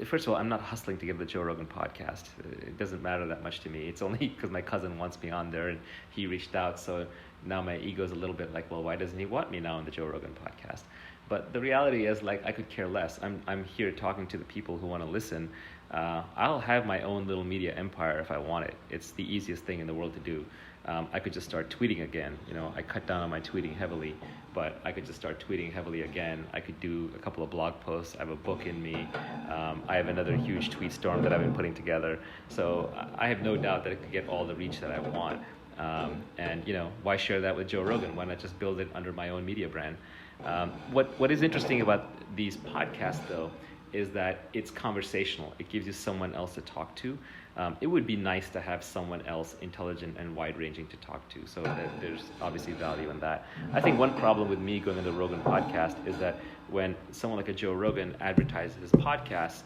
first of all, I'm not hustling to get the Joe Rogan podcast. It doesn't matter that much to me. It's only because my cousin wants me on there, and he reached out, so now my ego's a little bit like, well, why doesn't he want me now on the Joe Rogan podcast? But the reality is, I could care less. I'm here talking to the people who want to listen. I'll have my own little media empire if I want it. It's the easiest thing in the world to do. I could just start tweeting again. I cut down on my tweeting heavily, but I could just start tweeting heavily again. I could do a couple of blog posts. I have a book in me. I have another huge tweet storm that I've been putting together. So I have no doubt that it could get all the reach that I want. And why share that with Joe Rogan? Why not just build it under my own media brand? What is interesting about these podcasts, though, is that it's conversational. It gives you someone else to talk to. It would be nice to have someone else intelligent and wide-ranging to talk to, so there's obviously value in that. I think one problem with me going on the Rogan podcast is that when someone like a Joe Rogan advertises his podcast,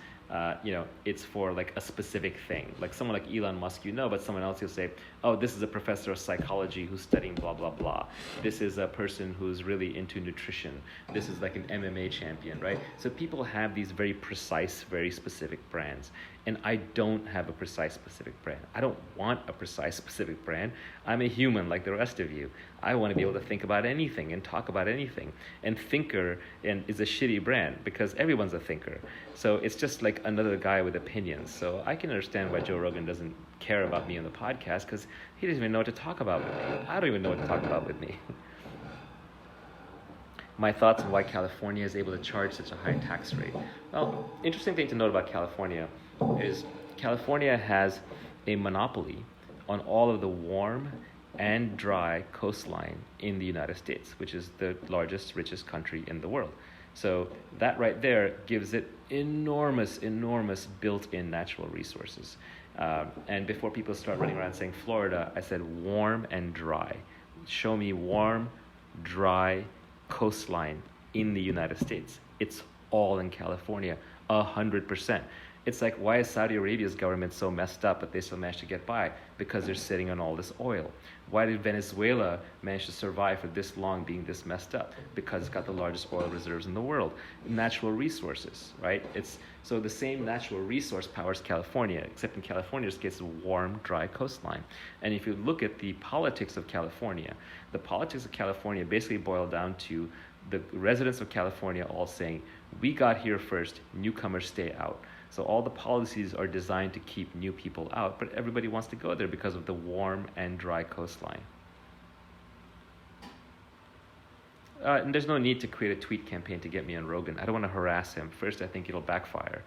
it's for like a specific thing. Like someone like Elon Musk, but someone else will say, oh, this is a professor of psychology who's studying blah, blah, blah. This is a person who's really into nutrition. This is like an MMA champion, right? So people have these very precise, very specific brands. And I don't have a precise, specific brand. I don't want a precise, specific brand. I'm a human like the rest of you. I want to be able to think about anything and talk about anything. And thinker is a shitty brand because everyone's a thinker. So it's just like another guy with opinions. So I can understand why Joe Rogan doesn't care about me on the podcast, because he doesn't even know what to talk about with me. I don't even know what to talk about with me. My thoughts on why California is able to charge such a high tax rate. Well, interesting thing to note about California is California has a monopoly on all of the warm and dry coastline in the United States, which is the largest, richest country in the world. So that right there gives it enormous built-in natural resources. And before people start running around saying Florida, I said warm and dry. Show me warm, dry coastline in the United States. It's all in California, 100%. It's like, why is Saudi Arabia's government so messed up but they still managed to get by? Because they're sitting on all this oil. Why did Venezuela manage to survive for this long being this messed up? Because it's got the largest oil reserves in the world. Natural resources, right? So the same natural resource powers California, except in California's case, a warm, dry coastline. And if you look at the politics of California, the politics of California basically boil down to the residents of California all saying, we got here first, newcomers stay out. So all the policies are designed to keep new people out, but everybody wants to go there because of the warm and dry coastline. And there's no need to create a tweet campaign to get me on Rogan. I don't want to harass him. First, I think it'll backfire.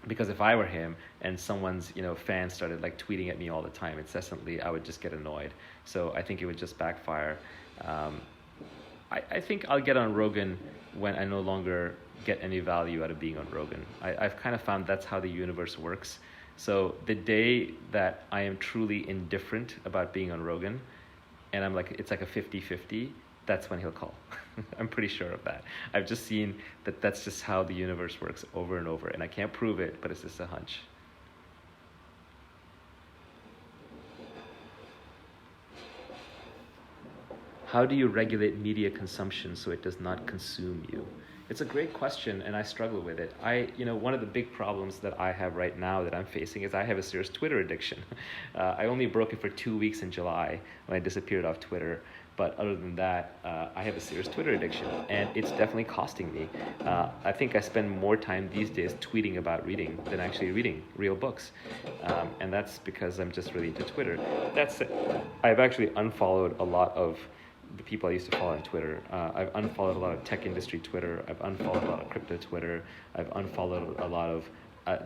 Because if I were him and someone's fan started like tweeting at me all the time incessantly, I would just get annoyed. So I think it would just backfire. I think I'll get on Rogan when I no longer get any value out of being on Rogan. I've kind of found that's how the universe works. So the day that I am truly indifferent about being on Rogan, and I'm like, it's like a 50-50, that's when he'll call. I'm pretty sure of that. I've just seen that that's just how the universe works over and over, and I can't prove it, but it's just a hunch. How do you regulate media consumption so it does not consume you? It's a great question, and I struggle with it. One of the big problems that I have right now that I'm facing is I have a serious Twitter addiction. I only broke it for 2 weeks in July when I disappeared off Twitter. But other than that, I have a serious Twitter addiction, and it's definitely costing me. I think I spend more time these days tweeting about reading than actually reading real books. And that's because I'm just really into Twitter. I've actually unfollowed a lot of the people I used to follow on Twitter. I've unfollowed a lot of tech industry Twitter. I've unfollowed a lot of crypto Twitter. I've unfollowed a lot of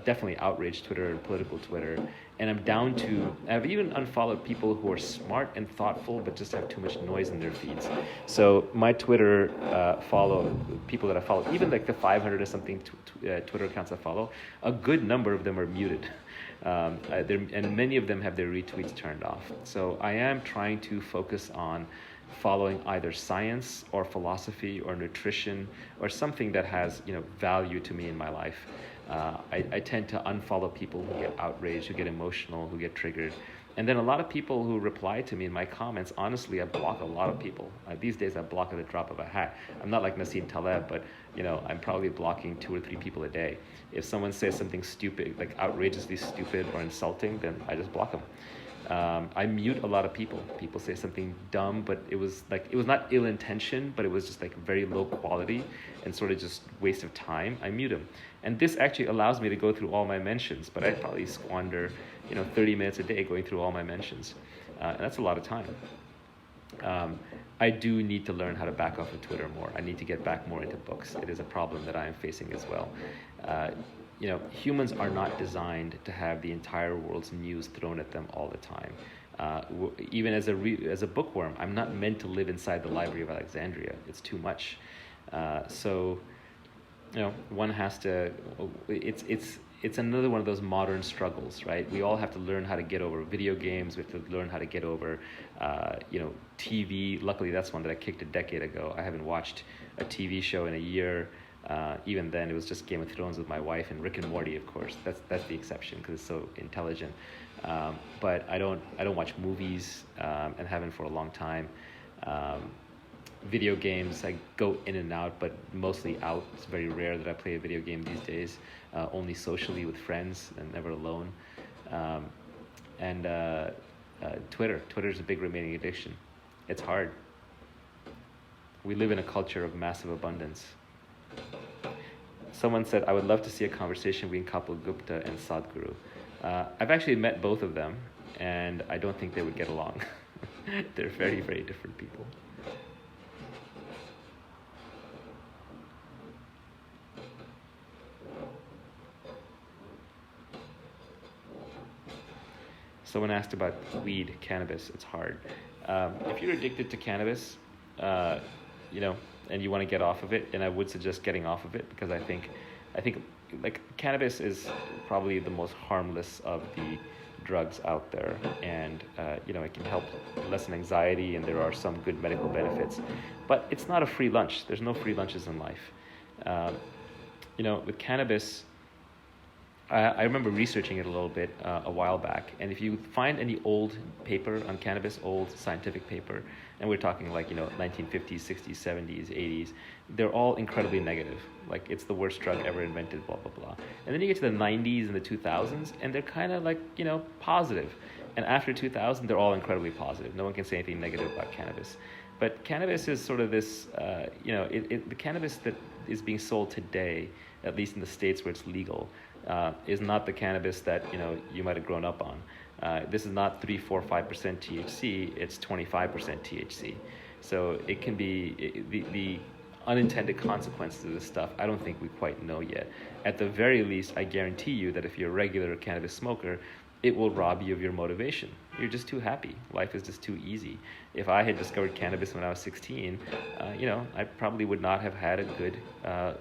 definitely outrage Twitter and political Twitter. And I've even unfollowed people who are smart and thoughtful but just have too much noise in their feeds. So my Twitter people that I follow, even like the 500 or something Twitter accounts I follow, a good number of them are muted. And many of them have their retweets turned off. So I am trying to focus on following either science or philosophy or nutrition or something that has value to me in my life. I tend to unfollow people who get outraged, who get emotional, who get triggered. And then a lot of people who reply to me in my comments, honestly, I block a lot of people. These days I block at the drop of a hat. I'm not like Nassim Taleb, but I'm probably blocking 2 or 3 people a day. If someone says something stupid, like outrageously stupid or insulting, then I just block them. I mute a lot of people. People say something dumb, but it was not ill-intentioned, but it was just like very low quality and sort of just waste of time. I mute them. And this actually allows me to go through all my mentions, but I probably squander 30 minutes a day going through all my mentions. And that's a lot of time. I do need to learn how to back off of Twitter more. I need to get back more into books. It is a problem that I am facing as well. Humans are not designed to have the entire world's news thrown at them all the time. Even as a bookworm, I'm not meant to live inside the Library of Alexandria. It's too much. One has to. It's another one of those modern struggles, right? We all have to learn how to get over video games. We have to learn how to get over, TV. Luckily, that's one that I kicked a decade ago. I haven't watched a TV show in a year. Even then, it was just Game of Thrones with my wife and Rick and Morty, of course. That's the exception because it's so intelligent. But I don't watch movies and haven't for a long time. Video games, I go in and out, but mostly out. It's very rare that I play a video game these days. Only socially with friends and never alone. Twitter. Twitter's a big remaining addiction. It's hard. We live in a culture of massive abundance. Someone said, I would love to see a conversation between Kapil Gupta and Sadhguru. I've actually met both of them, and I don't think they would get along. They're very, very different people. Someone asked about weed, cannabis. It's hard. If you're addicted to cannabis, and you want to get off of it, and I would suggest getting off of it because I think like cannabis is probably the most harmless of the drugs out there, and it can help lessen anxiety, and there are some good medical benefits, but it's not a free lunch. There's no free lunches in life. With cannabis, I remember researching it a little bit a while back, and if you find any old paper on cannabis, old scientific paper, and we're talking 1950s, 60s, 70s, 80s, they're all incredibly negative. Like, it's the worst drug ever invented, blah, blah, blah. And then you get to the 90s and the 2000s, and they're kind of positive. And after 2000, they're all incredibly positive. No one can say anything negative about cannabis. But cannabis is sort of this, the cannabis that is being sold today, at least in the states where it's legal, is not the cannabis that you might have grown up on. This is not 3, 4, 5% THC. It's 25% THC. So it can be the unintended consequences of this stuff. I don't think we quite know yet. At the very least, I guarantee you that if you're a regular cannabis smoker, it will rob you of your motivation. You're just too happy. Life is just too easy. If I had discovered cannabis when I was 16, I probably would not have had a good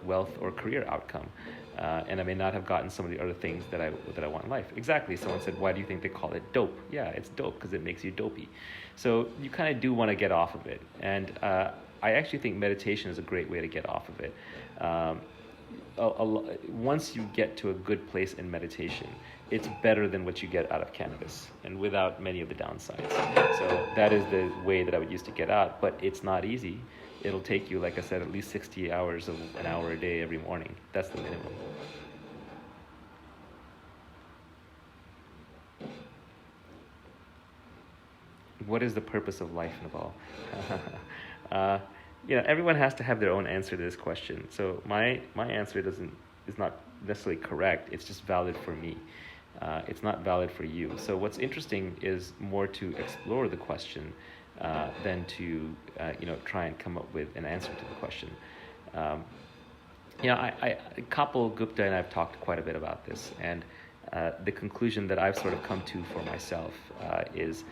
wealth or career outcome. And I may not have gotten some of the other things that I want in life. Exactly. Someone said, why do you think they call it dope? Yeah, it's dope because it makes you dopey. So you kind of do want to get off of it. And I actually think meditation is a great way to get off of it. Once you get to a good place in meditation, it's better than what you get out of cannabis, and without many of the downsides. So that is the way that I would use to get out, but it's not easy. It'll take you, like I said, at least 60 hours of an hour a day every morning. That's the minimum. What is the purpose of life, Naval? Everyone has to have their own answer to this question. So my answer is not necessarily correct. It's just valid for me. It's not valid for you. So what's interesting is more to explore the question than to try and come up with an answer to the question. Kapil Gupta and I've talked quite a bit about this, and the conclusion that I've sort of come to for myself is,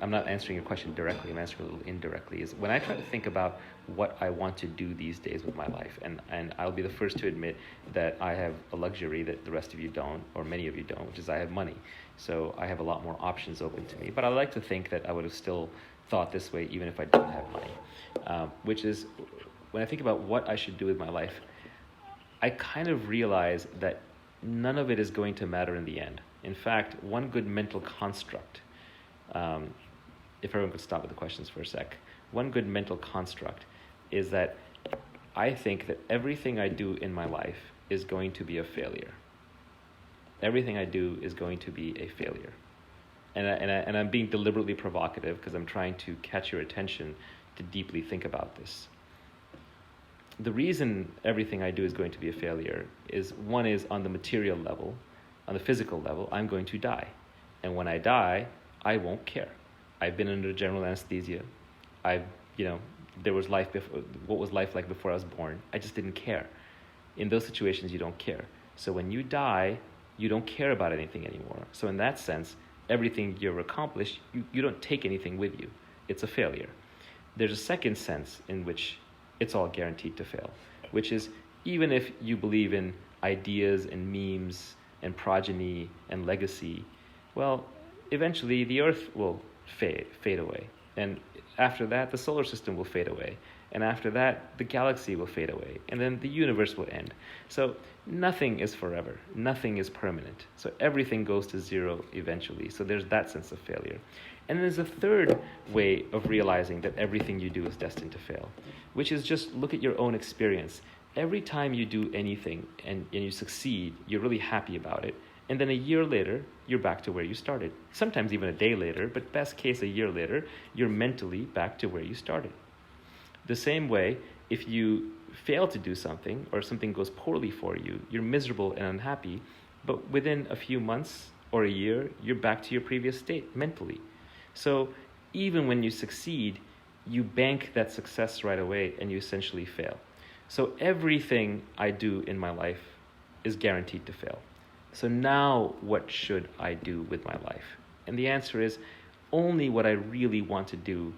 I'm not answering your question directly, I'm answering a little indirectly, is when I try to think about what I want to do these days with my life, and I'll be the first to admit that I have a luxury that the rest of you don't, or many of you don't, which is I have money. So I have a lot more options open to me. But I like to think that I would have still thought this way even if I didn't have money, which is, when I think about what I should do with my life, I kind of realize that none of it is going to matter in the end. In fact, one good mental construct, if everyone could stop with the questions for a sec, one good mental construct is that I think that everything I do in my life is going to be a failure. Everything I do is going to be a failure. And I'm being deliberately provocative because I'm trying to catch your attention to deeply think about this. The reason everything I do is going to be a failure is, one is on the material level, on the physical level, I'm going to die. And when I die, I won't care. I've been under general anesthesia. There was life before. What was life like before I was born? I just didn't care. In those situations, you don't care. So when you die, you don't care about anything anymore. So in that sense, everything you've accomplished, you don't take anything with you. It's a failure. There's a second sense in which it's all guaranteed to fail, which is, even if you believe in ideas and memes and progeny and legacy, well, eventually the Earth will fade away. And after that, the solar system will fade away. And after that, the galaxy will fade away. And then the universe will end. So nothing is forever. Nothing is permanent. So everything goes to zero eventually. So there's that sense of failure. And there's a third way of realizing that everything you do is destined to fail, which is just look at your own experience. Every time you do anything and you succeed, you're really happy about it. And then a year later, you're back to where you started. Sometimes even a day later, but best case a year later, you're mentally back to where you started. The same way, if you fail to do something or something goes poorly for you, you're miserable and unhappy, but within a few months or a year, you're back to your previous state mentally. So even when you succeed, you bank that success right away and you essentially fail. So everything I do in my life is guaranteed to fail. So now what should I do with my life? And the answer is only what I really want to do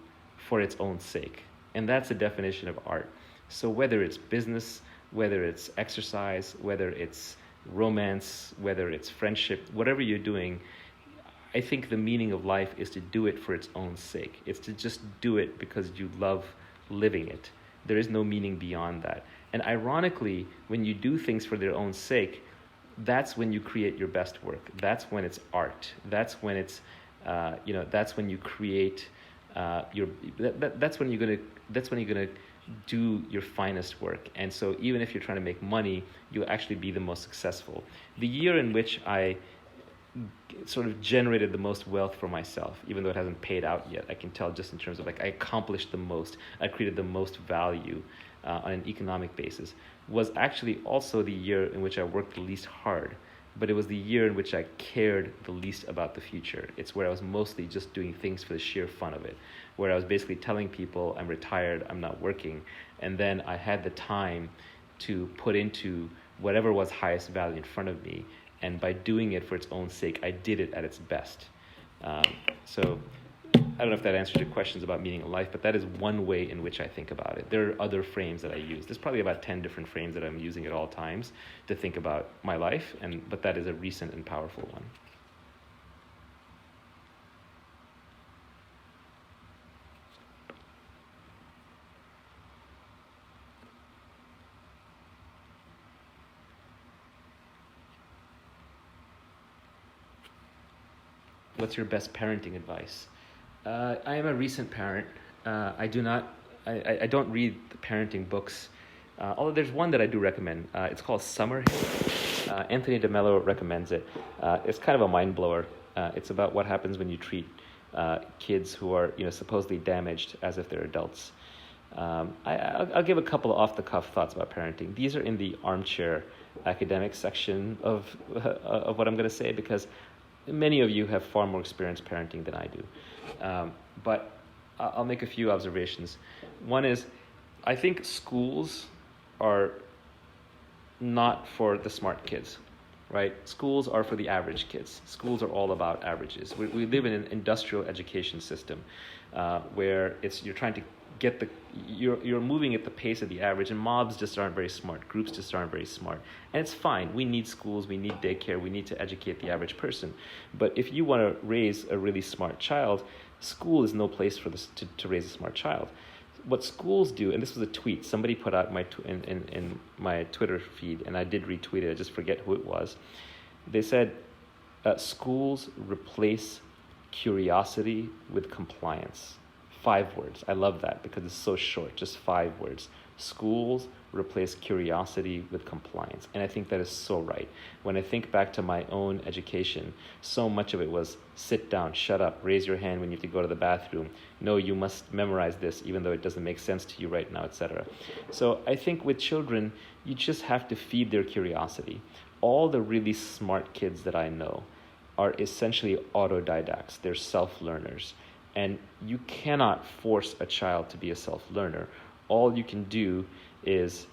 for its own sake. And that's the definition of art. So whether it's business, whether it's exercise, whether it's romance, whether it's friendship, whatever you're doing, I think the meaning of life is to do it for its own sake. It's to just do it because you love living it. There is no meaning beyond that. And ironically, when you do things for their own sake, that's when you create your best work. That's when it's art. That's when it's, that's when you create that's when you're gonna do your finest work. And so even if you're trying to make money, you'll actually be the most successful. The year in which I sort of generated the most wealth for myself, even though it hasn't paid out yet, I can tell just in terms of I accomplished the most, I created the most value on an economic basis, was actually also the year in which I worked the least hard. But it was the year in which I cared the least about the future. It's where I was mostly just doing things for the sheer fun of it, where I was basically telling people I'm retired, I'm not working, and then I had the time to put into whatever was highest value in front of me, and by doing it for its own sake, I did it at its best. So I don't know if that answers your questions about meaning of life, but that is one way in which I think about it. There are other frames that I use. There's probably about 10 different frames that I'm using at all times to think about my life, but that is a recent and powerful one. What's your best parenting advice? I am a recent parent. I don't read the parenting books, although there's one that I do recommend. It's called Summer. Anthony DeMello recommends it. It's kind of a mind blower. It's about what happens when you treat kids who are supposedly damaged as if they're adults. I'll give a couple of off-the-cuff thoughts about parenting. These are in the armchair academic section of what I'm going to say, because many of you have far more experience parenting than I do. But I'll make a few observations. One is, I think schools are not for the smart kids, right? Schools are for the average kids. Schools are all about averages. We live in an industrial education system where you're trying to you're moving at the pace of the average, and mobs just aren't very smart. Groups just aren't very smart. And it's fine. We need schools, we need daycare, we need to educate the average person. But if you want to raise a really smart child, school is no place for this to raise a smart child. What schools do, and this was a tweet somebody put out in my Twitter feed, and I did retweet it, I just forget who it was. They said, schools replace curiosity with compliance. 5 words. I love that because it's so short, just 5 words. Schools replace curiosity with compliance. And I think that is so right. When I think back to my own education, so much of it was sit down, shut up, raise your hand when you have to go to the bathroom. No, you must memorize this even though it doesn't make sense to you right now, etc. So I think with children, you just have to feed their curiosity. All the really smart kids that I know are essentially autodidacts. They're self-learners. And you cannot force a child to be a self-learner. All you can do is,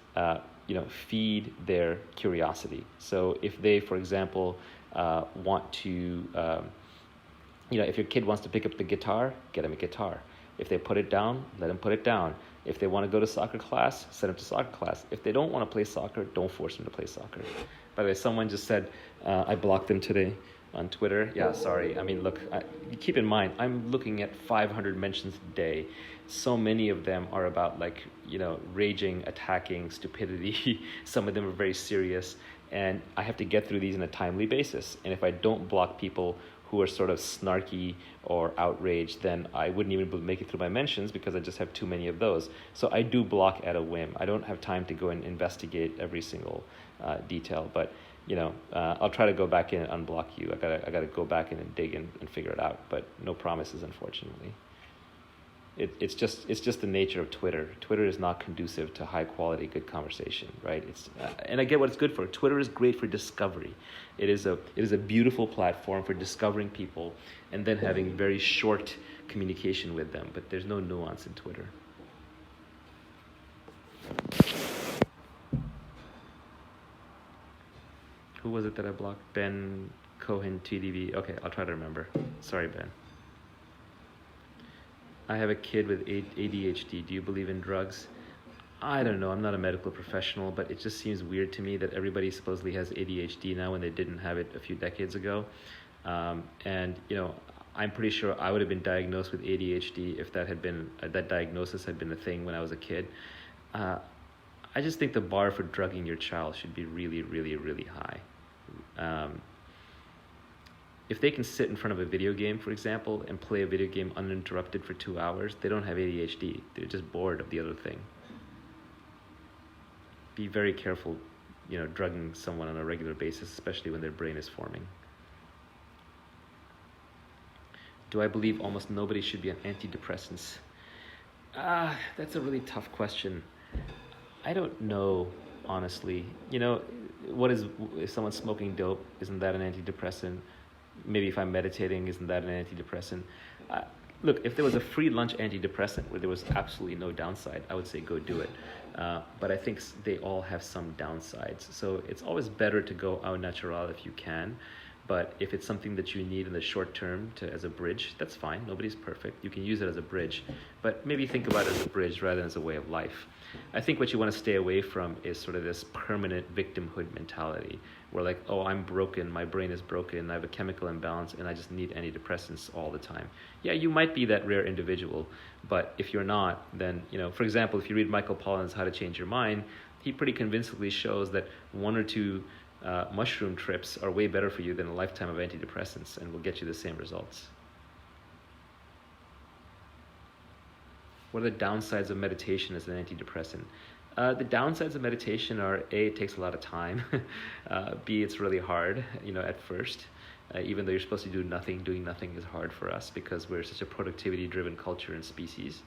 feed their curiosity. So if they, for example, want to, if your kid wants to pick up the guitar, get him a guitar. If they put it down, let them put it down. If they want to go to soccer class, send them to soccer class. If they don't want to play soccer, don't force them to play soccer. By the way, someone just said, I blocked them today on Twitter. Yeah, sorry. I mean, look, keep in mind, I'm looking at 500 mentions a day. So many of them are about raging, attacking, stupidity. Some of them are very serious. And I have to get through these on a timely basis. And if I don't block people who are sort of snarky or outraged, then I wouldn't even make it through my mentions because I just have too many of those. So I do block at a whim. I don't have time to go and investigate every single detail, but I'll try to go back in and unblock you. I gotta go back in and dig and figure it out, but no promises, unfortunately. It's just the nature of Twitter. Twitter is not conducive to high quality, good conversation, right? And I get what it's good for. Twitter is great for discovery. It is a beautiful platform for discovering people and then having very short communication with them. But there's no nuance in Twitter. Who was it that I blocked? Ben Cohen TDV. Okay, I'll try to remember. Sorry, Ben. I have a kid with ADHD. Do you believe in drugs? I don't know. I'm not a medical professional, but it just seems weird to me that everybody supposedly has ADHD now when they didn't have it a few decades ago. And I'm pretty sure I would have been diagnosed with ADHD if that diagnosis had been a thing when I was a kid. I just think the bar for drugging your child should be really, really, really high. If they can sit in front of a video game, for example, and play a video game uninterrupted for 2 hours, they don't have ADHD. They're just bored of the other thing. Be very careful, drugging someone on a regular basis, especially when their brain is forming. Do I believe almost nobody should be on antidepressants? That's a really tough question. I don't know, honestly. If someone's smoking dope, isn't that an antidepressant? Maybe if I'm meditating, isn't that an antidepressant? Look, if there was a free lunch antidepressant where there was absolutely no downside, I would say go do it. But I think they all have some downsides. So it's always better to go au natural if you can. But if it's something that you need in the short term as a bridge, that's fine. Nobody's perfect. You can use it as a bridge. But maybe think about it as a bridge rather than as a way of life. I think what you want to stay away from is sort of this permanent victimhood mentality where I'm broken, my brain is broken, I have a chemical imbalance, and I just need antidepressants all the time. Yeah, you might be that rare individual, but if you're not, then, for example, if you read Michael Pollan's How to Change Your Mind, he pretty convincingly shows that 1 or 2 mushroom trips are way better for you than a lifetime of antidepressants and will get you the same results. What are the downsides of meditation as an antidepressant? The downsides of meditation are A, it takes a lot of time. B, it's really hard, at first. Even though you're supposed to do nothing, doing nothing is hard for us because we're such a productivity-driven culture and species.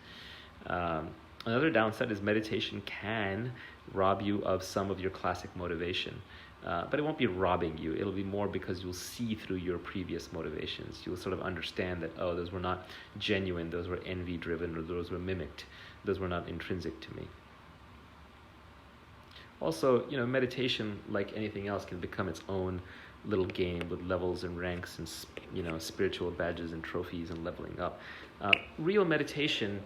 Another downside is meditation can rob you of some of your classic motivation. But it won't be robbing you. It'll be more because you'll see through your previous motivations. You'll sort of understand that, oh, those were not genuine, those were envy-driven, or those were mimicked. Those were not intrinsic to me. Also, meditation, like anything else, can become its own little game with levels and ranks and, spiritual badges and trophies and leveling up. Real meditation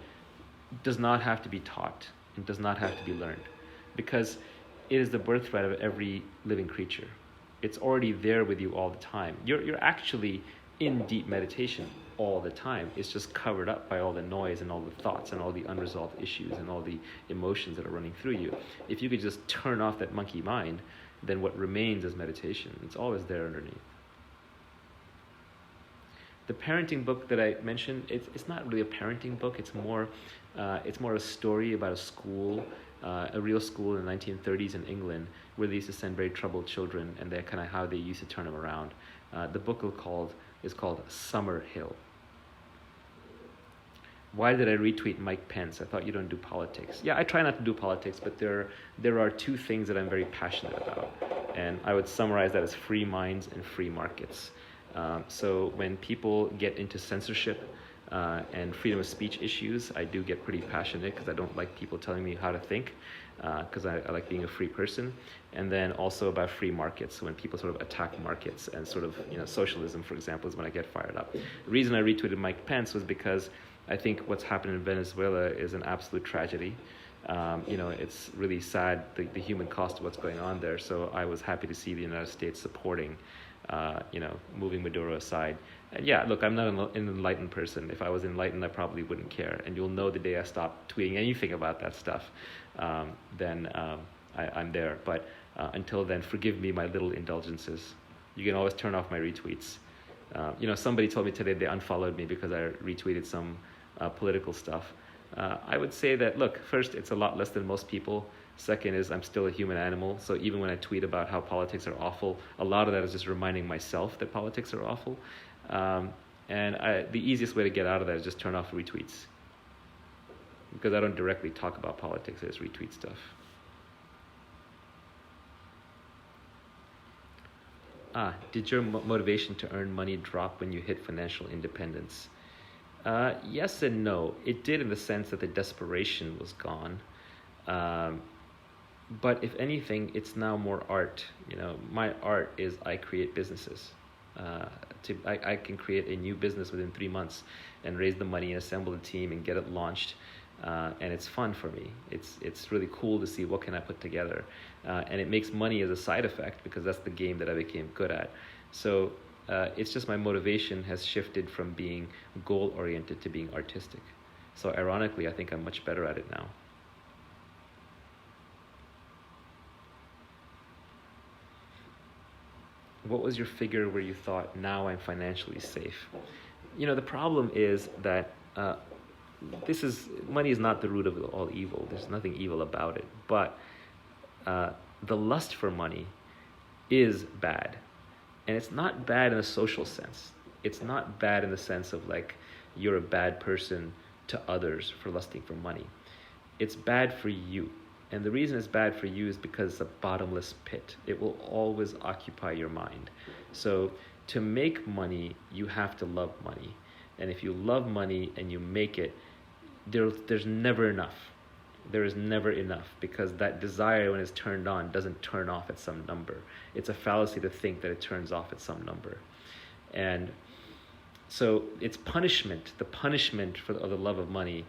does not have to be taught. It does not have to be learned, because it is the birthright of every living creature. It's already there with you all the time. You're actually in deep meditation all the time. It's just covered up by all the noise and all the thoughts and all the unresolved issues and all the emotions that are running through you. If you could just turn off that monkey mind, then what remains is meditation. It's always there underneath. The parenting book that I mentioned, it's not really a parenting book. It's more a story about a school, a real school in the 1930s in England, where they used to send very troubled children, and they're kind of how they used to turn them around. The book is called Summerhill. Why did I retweet Mike Pence? I thought you don't do politics. Yeah, I try not to do politics, but there are two things that I'm very passionate about, and I would summarize that as free minds and free markets. So when people get into censorship and freedom of speech issues, I do get pretty passionate because I don't like people telling me how to think, because I like being a free person. And then also about free markets, when people sort of attack markets and sort of, socialism, for example, is when I get fired up. The reason I retweeted Mike Pence was because I think what's happened in Venezuela is an absolute tragedy. It's really sad, the human cost of what's going on there. So I was happy to see the United States supporting, moving Maduro aside. And yeah, look, I'm not an enlightened person. If I was enlightened, I probably wouldn't care. And you'll know the day I stop tweeting anything about that stuff, then I'm there. But until then, forgive me my little indulgences. You can always turn off my retweets. Somebody told me today they unfollowed me because I retweeted some political stuff. I would say that, look, first, it's a lot less than most people. Second is I'm still a human animal, so even when I tweet about how politics are awful, a lot of that is just reminding myself that politics are awful. The easiest way to get out of that is just turn off retweets, because I don't directly talk about politics, I just retweet stuff. Did your motivation to earn money drop when you hit financial independence? Yes and no. It did, in the sense that the desperation was gone. But if anything, it's now more art. My art is I create businesses. I can create a new business within 3 months and raise the money and assemble a team and get it launched. And it's fun for me. It's really cool to see what can I put together. And it makes money as a side effect, because that's the game that I became good at. So it's just my motivation has shifted from being goal-oriented to being artistic. So ironically, I think I'm much better at it now. What was your figure where you thought, now I'm financially safe? The problem is that money is not the root of all evil. There's nothing evil about it. But the lust for money is bad. And it's not bad in a social sense. It's not bad in the sense of like you're a bad person to others for lusting for money. It's bad for you. And the reason it's bad for you is because it's a bottomless pit. It will always occupy your mind. So to make money, you have to love money. And if you love money and you make it, there's never enough. There is never enough, because that desire, when it's turned on, doesn't turn off at some number. It's a fallacy to think that it turns off at some number. And so it's punishment. The punishment of the love of money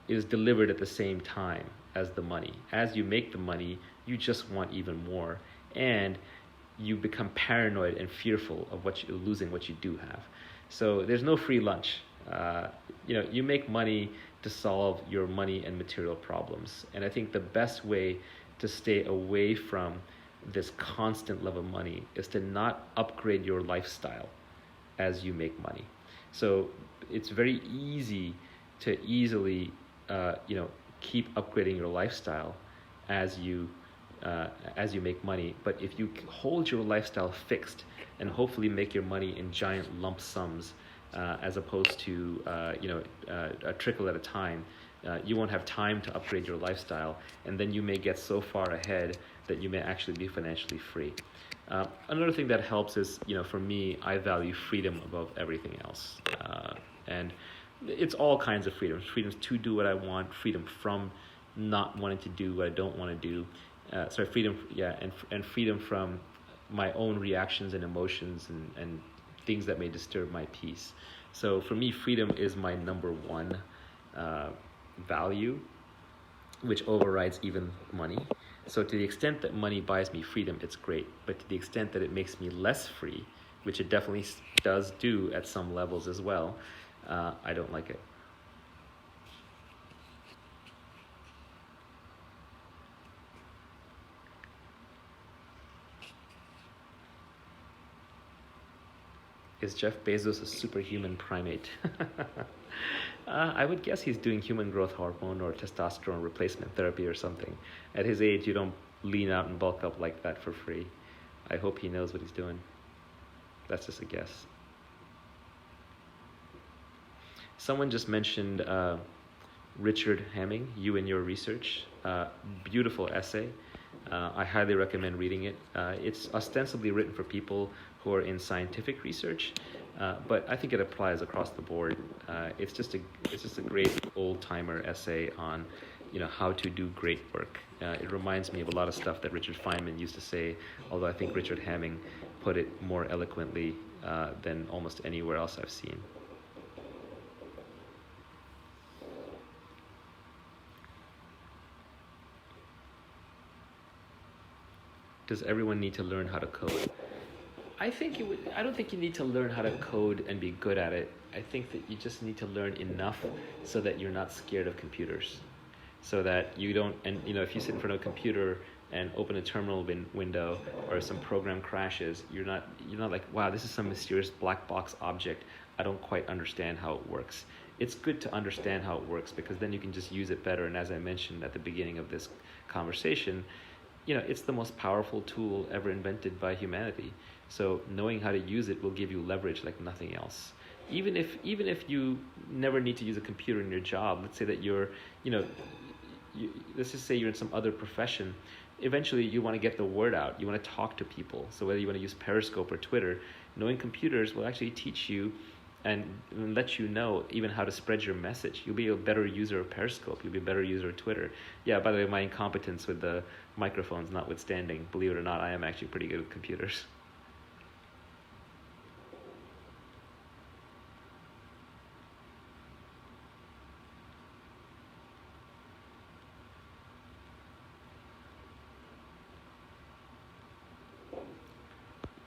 is delivered at the same time as the money. As you make the money, you just want even more. And you become paranoid and fearful of losing what you do have. So there's no free lunch. You make money to solve your money and material problems. And I think the best way to stay away from this constant love of money is to not upgrade your lifestyle as you make money. So it's very easy to easily, keep upgrading your lifestyle as you make money. But if you hold your lifestyle fixed and hopefully make your money in giant lump sums, as opposed to a trickle at a time, you won't have time to upgrade your lifestyle, and then you may get so far ahead that you may actually be financially free. Another thing that helps is, for me, I value freedom above everything else. And it's all kinds of freedoms. Freedoms to do what I want, freedom from not wanting to do what I don't want to do. And freedom from my own reactions and emotions and things that may disturb my peace. So for me, freedom is my number one value, which overrides even money. So to the extent that money buys me freedom, it's great. But to the extent that it makes me less free, which it definitely does do at some levels as well, I don't like it. Is Jeff Bezos a superhuman primate? I would guess he's doing human growth hormone or testosterone replacement therapy or something. At his age, you don't lean out and bulk up like that for free. I hope he knows what he's doing. That's just a guess. Someone just mentioned Richard Hamming, You and Your Research. Beautiful essay. I highly recommend reading it. It's ostensibly written for people who are in scientific research, but I think it applies across the board. It's just a great old-timer essay on, how to do great work. It reminds me of a lot of stuff that Richard Feynman used to say, although I think Richard Hamming put it more eloquently than almost anywhere else I've seen. Does everyone need to learn how to code? I don't think you need to learn how to code and be good at it. I think that you just need to learn enough so that you're not scared of computers. So that you don't, and if you sit in front of a computer and open a terminal window or some program crashes, you're not like, wow, this is some mysterious black box object. I don't quite understand how it works. It's good to understand how it works because then you can just use it better. And as I mentioned at the beginning of this conversation, it's the most powerful tool ever invented by humanity. So knowing how to use it will give you leverage like nothing else. Even if you never need to use a computer in your job, let's say that let's just say you're in some other profession, eventually you want to get the word out. You want to talk to people. So whether you want to use Periscope or Twitter, knowing computers will actually teach you and let you know even how to spread your message. You'll be a better user of Periscope. You'll be a better user of Twitter. Yeah, by the way, my incompetence with the microphones notwithstanding, believe it or not, I am actually pretty good with computers.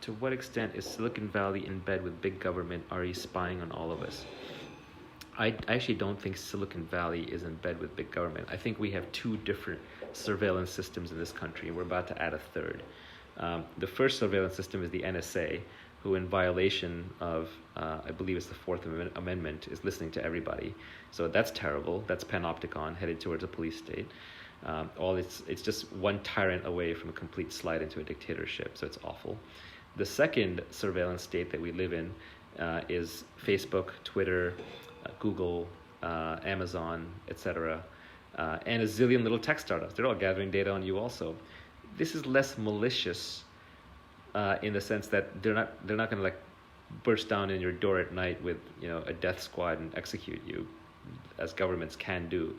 To what extent is Silicon Valley in bed with big government? Are you spying on all of us? I actually don't think Silicon Valley is in bed with big government. I think we have two different surveillance systems in this country, and we're about to add a third. The first surveillance system is the NSA, who in violation of, I believe it's the Fourth Amendment, is listening to everybody. So that's terrible. That's panopticon, headed towards a police state. It's just one tyrant away from a complete slide into a dictatorship, so it's awful. The second surveillance state that we live in is Facebook, Twitter, Google, Amazon, etc., and a zillion little tech startups. They're all gathering data on you also. This is less malicious in the sense that they're not going to burst down in your door at night with a death squad and execute you, as governments can do.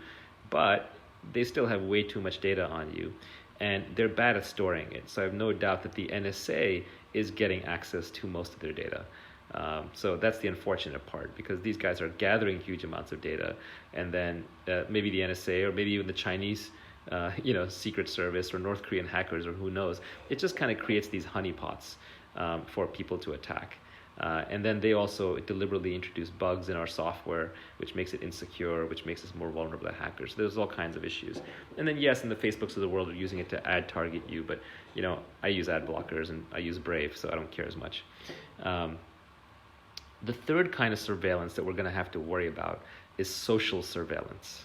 But they still have way too much data on you, and they're bad at storing it. So I have no doubt that the NSA is getting access to most of their data. So that's the unfortunate part, because these guys are gathering huge amounts of data, and then maybe the NSA or maybe even the Chinese Secret Service or North Korean hackers or who knows, it just kind of creates these honeypots for people to attack. And then they also deliberately introduce bugs in our software, which makes it insecure, which makes us more vulnerable to hackers. There's all kinds of issues. And then yes, in the Facebooks of the world are using it to ad target you, but I use ad blockers and I use Brave, so I don't care as much. The third kind of surveillance that we're going to have to worry about is social surveillance.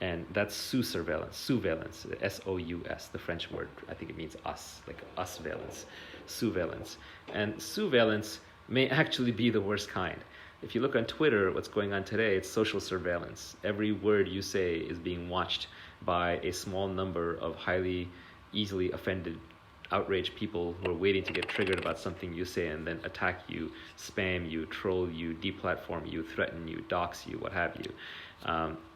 And that's surveillance, S-O-U-S, the French word. I think it means us, like us-valence, surveillance. And surveillance may actually be the worst kind. If you look on Twitter, what's going on today, it's social surveillance. Every word you say is being watched by a small number of highly, easily offended, outraged people who are waiting to get triggered about something you say and then attack you, spam you, troll you, deplatform you, threaten you, dox you, what have you.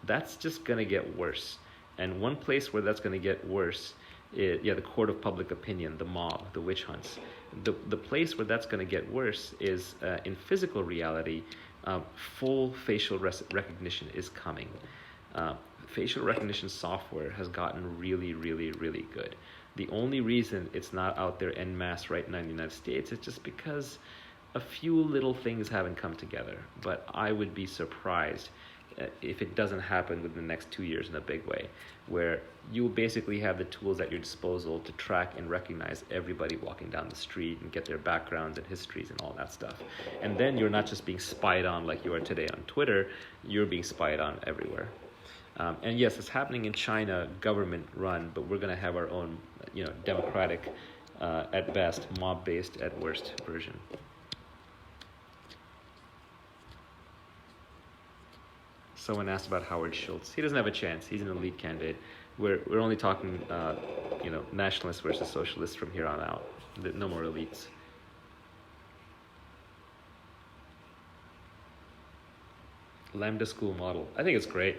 That's just going to get worse. And one place where that's going to get worse is, the court of public opinion, the mob, the witch hunts. The place where that's going to get worse is in physical reality. Full facial recognition is coming. Facial recognition software has gotten really, really, really good. The only reason it's not out there en masse right now in the United States is just because a few little things haven't come together. But I would be surprised if it doesn't happen within the next 2 years in a big way, where you basically have the tools at your disposal to track and recognize everybody walking down the street and get their backgrounds and histories and all that stuff. And then you're not just being spied on like you are today on Twitter, you're being spied on everywhere. And yes, it's happening in China, government run, but we're going to have our own, democratic, at best, mob-based at worst version. Someone asked about Howard Schultz. He doesn't have a chance. He's an elite candidate. We're only talking, nationalists versus socialists from here on out. No more elites. Lambda school model. I think it's great.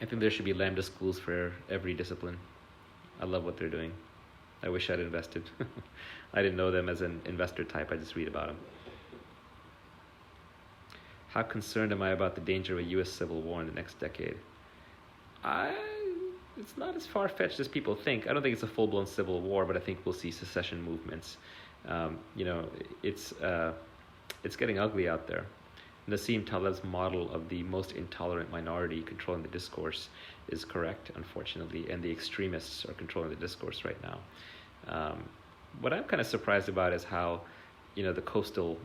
I think there should be Lambda schools for every discipline. I love what they're doing. I wish I'd invested. I didn't know them as an investor type. I just read about them. How concerned am I about the danger of a U.S. civil war in the next decade? It's not as far-fetched as people think. I don't think it's a full-blown civil war, but I think we'll see secession movements. It's getting ugly out there. Nassim Taleb's model of the most intolerant minority controlling the discourse is correct, unfortunately, and the extremists are controlling the discourse right now. What I'm kind of surprised about is how, the coastal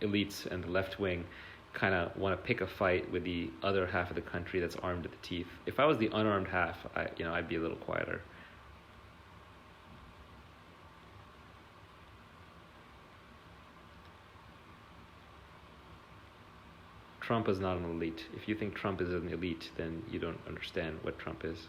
elites and the left wing kind of want to pick a fight with the other half of the country that's armed to the teeth. If I was the unarmed half, I'd be a little quieter. Trump is not an elite. If you think Trump is an elite, then you don't understand what Trump is.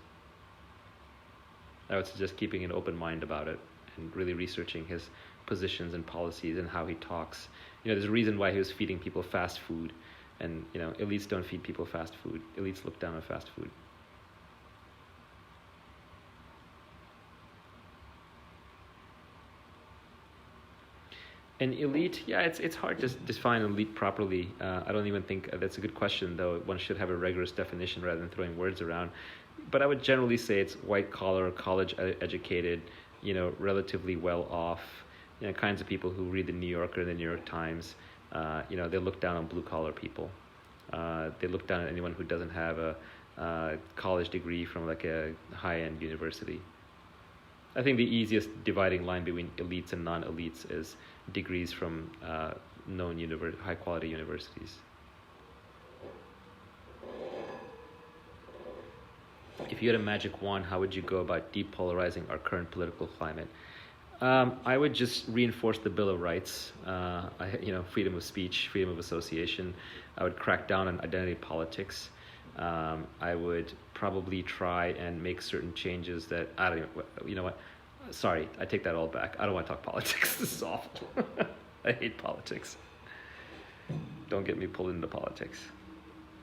I would suggest keeping an open mind about it and really researching his positions and policies and how he talks. There's a reason why he was feeding people fast food, and elites don't feed people fast food. Elites look down on fast food. An elite, it's hard to define elite properly. I don't even think that's a good question, though. One should have a rigorous definition rather than throwing words around. But I would generally say it's white collar, college educated, relatively well off, kinds of people who read the New Yorker and the New York Times. They look down on blue collar people. They look down at anyone who doesn't have a college degree from like a high-end university. I think the easiest dividing line between elites and non-elites is degrees from known high-quality universities. If you had a magic wand, how would you go about depolarizing our current political climate? I would just reinforce the Bill of Rights, freedom of speech, freedom of association. I would crack down on identity politics. I would probably try and make certain changes that, sorry, I take that all back. I don't want to talk politics. This is awful. I hate politics. Don't get me pulled into politics.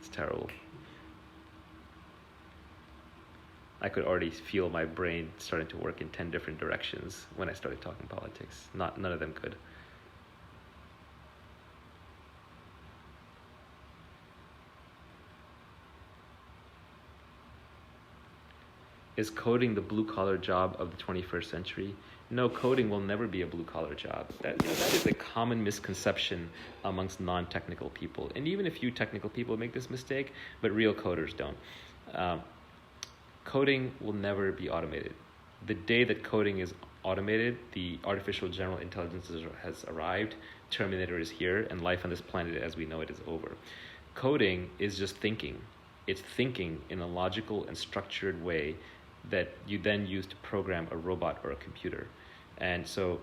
It's terrible. I could already feel my brain starting to work in 10 different directions when I started talking politics. None of them could. Is coding the blue-collar job of the 21st century? No, coding will never be a blue-collar job. That is a common misconception amongst non-technical people. And even a few technical people make this mistake, but real coders don't. Coding will never be automated. The day that coding is automated, the artificial general intelligence has arrived, Terminator is here, and life on this planet as we know it is over. Coding is just thinking. It's thinking in a logical and structured way that you then use to program a robot or a computer. And so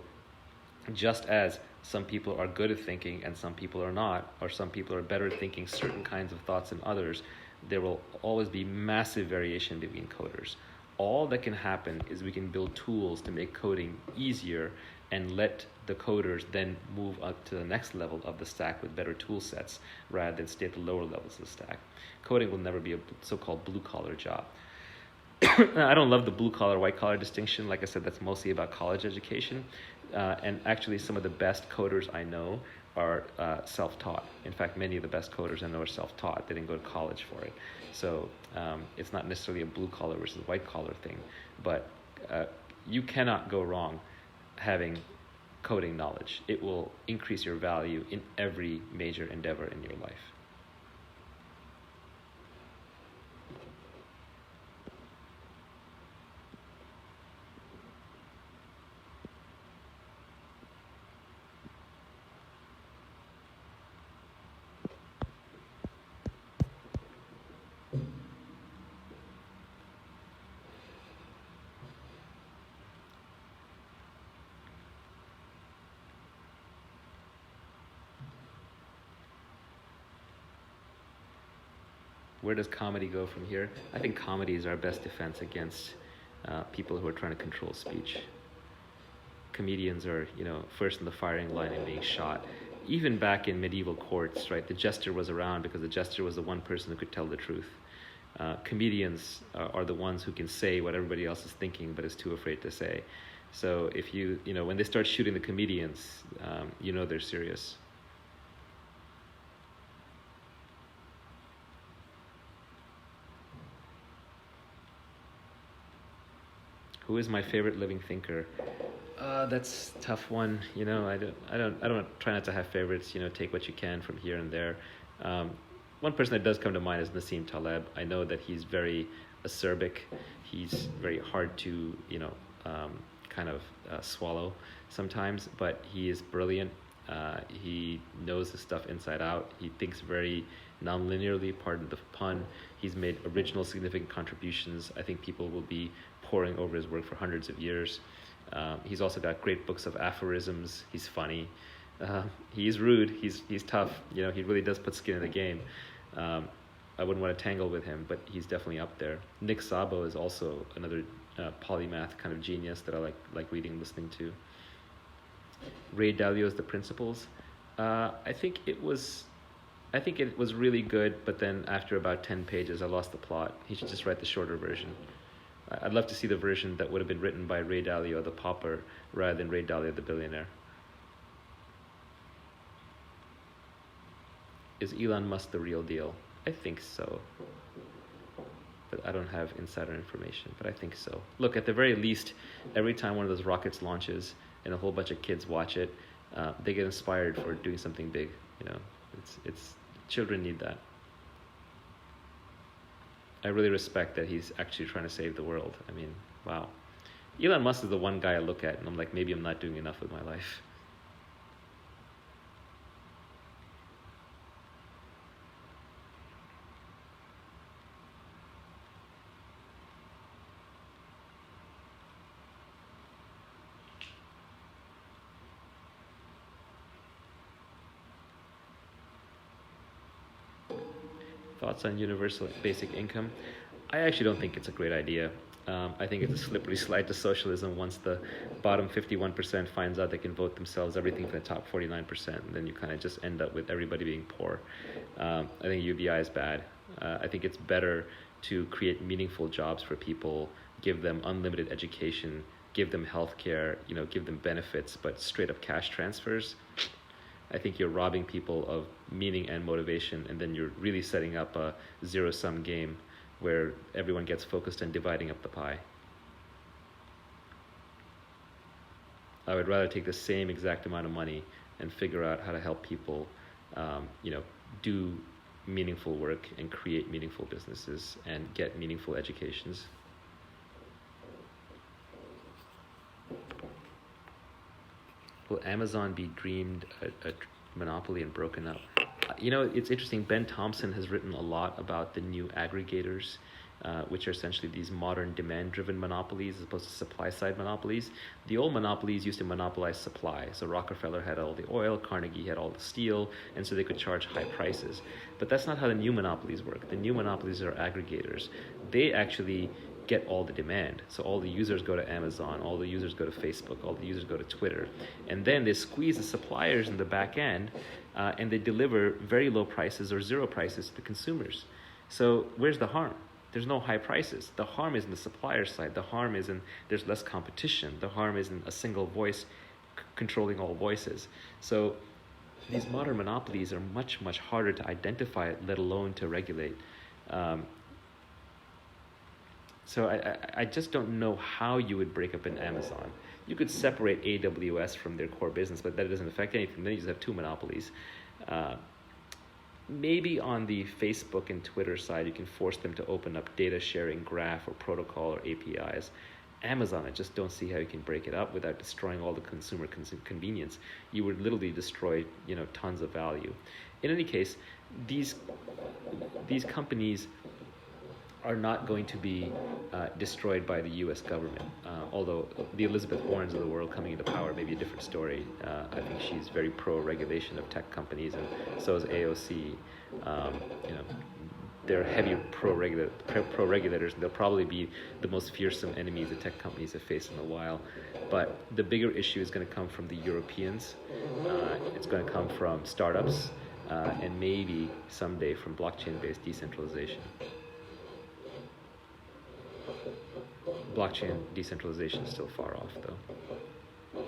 just as some people are good at thinking and some people are not, or some people are better at thinking certain kinds of thoughts than others, there will always be massive variation between coders. All that can happen is we can build tools to make coding easier and let the coders then move up to the next level of the stack with better tool sets rather than stay at the lower levels of the stack. Coding will never be a so-called blue-collar job. I don't love the blue-collar, white-collar distinction. Like I said, that's mostly about college education. And actually, some of the best coders I know are self-taught. In fact, many of the best coders I know are self-taught. They didn't go to college for it. So it's not necessarily a blue-collar versus white-collar thing. But you cannot go wrong having coding knowledge. It will increase your value in every major endeavor in your life. Where does comedy go from here? I think comedy is our best defense against people who are trying to control speech. Comedians are, first in the firing line and being shot. Even back in medieval courts, right, the jester was around because the jester was the one person who could tell the truth. Comedians are the ones who can say what everybody else is thinking but is too afraid to say. So if when they start shooting the comedians, they're serious. Who is my favorite living thinker? That's a tough one. I don't try not to have favorites. Take what you can from here and there. One person that does come to mind is Nassim Taleb. I know that he's very acerbic. He's very hard to swallow sometimes, but he is brilliant. He knows his stuff inside out. He thinks very non-linearly, pardon the pun. He's made original, significant contributions. I think people will be poring over his work for hundreds of years. He's also got great books of aphorisms. He's funny. He's rude. He's tough. He really does put skin in the game. I wouldn't want to tangle with him, but he's definitely up there. Nick Szabo is also another polymath kind of genius that I like reading and listening to. Ray Dalio's The Principles. I think it was really good, but then after about 10 pages, I lost the plot. He should just write the shorter version. I'd love to see the version that would have been written by Ray Dalio, the pauper, rather than Ray Dalio, the billionaire. Is Elon Musk the real deal? I think so. But I don't have insider information, but I think so. Look, at the very least, every time one of those rockets launches and a whole bunch of kids watch it, they get inspired for doing something big. It's children need that. I really respect that he's actually trying to save the world. I mean, wow. Elon Musk is the one guy I look at and I'm like, maybe I'm not doing enough with my life. Thoughts on universal basic income? I actually don't think it's a great idea. I think it's a slippery slide to socialism once the bottom 51% finds out they can vote themselves everything for the top 49%, and then you kind of just end up with everybody being poor. I think UBI is bad. I think it's better to create meaningful jobs for people, give them unlimited education, give them health care, give them benefits, but straight up cash transfers. I think you're robbing people of meaning and motivation, and then you're really setting up a zero-sum game where everyone gets focused on dividing up the pie. I would rather take the same exact amount of money and figure out how to help people, do meaningful work and create meaningful businesses and get meaningful educations. Will Amazon be dreamed a monopoly and broken up? It's interesting. Ben Thompson has written a lot about the new aggregators, which are essentially these modern demand-driven monopolies as opposed to supply-side monopolies. The old monopolies used to monopolize supply. So Rockefeller had all the oil, Carnegie had all the steel, and so they could charge high prices. But that's not how the new monopolies work. The new monopolies are aggregators. They actually get all the demand. So all the users go to Amazon, all the users go to Facebook, all the users go to Twitter. And then they squeeze the suppliers in the back end, and they deliver very low prices or zero prices to the consumers. So where's the harm? There's no high prices. The harm is in the supplier side. The harm is in there's less competition. The harm is in a single voice controlling all voices. So these modern monopolies are much, much harder to identify, let alone to regulate. So I just don't know how you would break up an Amazon. You could separate AWS from their core business, but that doesn't affect anything. Then you just have two monopolies. Maybe on the Facebook and Twitter side, you can force them to open up data sharing graph or protocol or APIs. Amazon, I just don't see how you can break it up without destroying all the consumer convenience. You would literally destroy, tons of value. In any case, these companies are not going to be destroyed by the U.S. government. Although the Elizabeth Warrens of the world coming into power may be a different story. I think she's very pro-regulation of tech companies, and so is AOC. They're heavy pro-regulators, and they'll probably be the most fearsome enemies the tech companies have faced in a while. But the bigger issue is going to come from the Europeans. It's going to come from startups, and maybe someday from blockchain-based decentralization. Blockchain decentralization is still far off, though.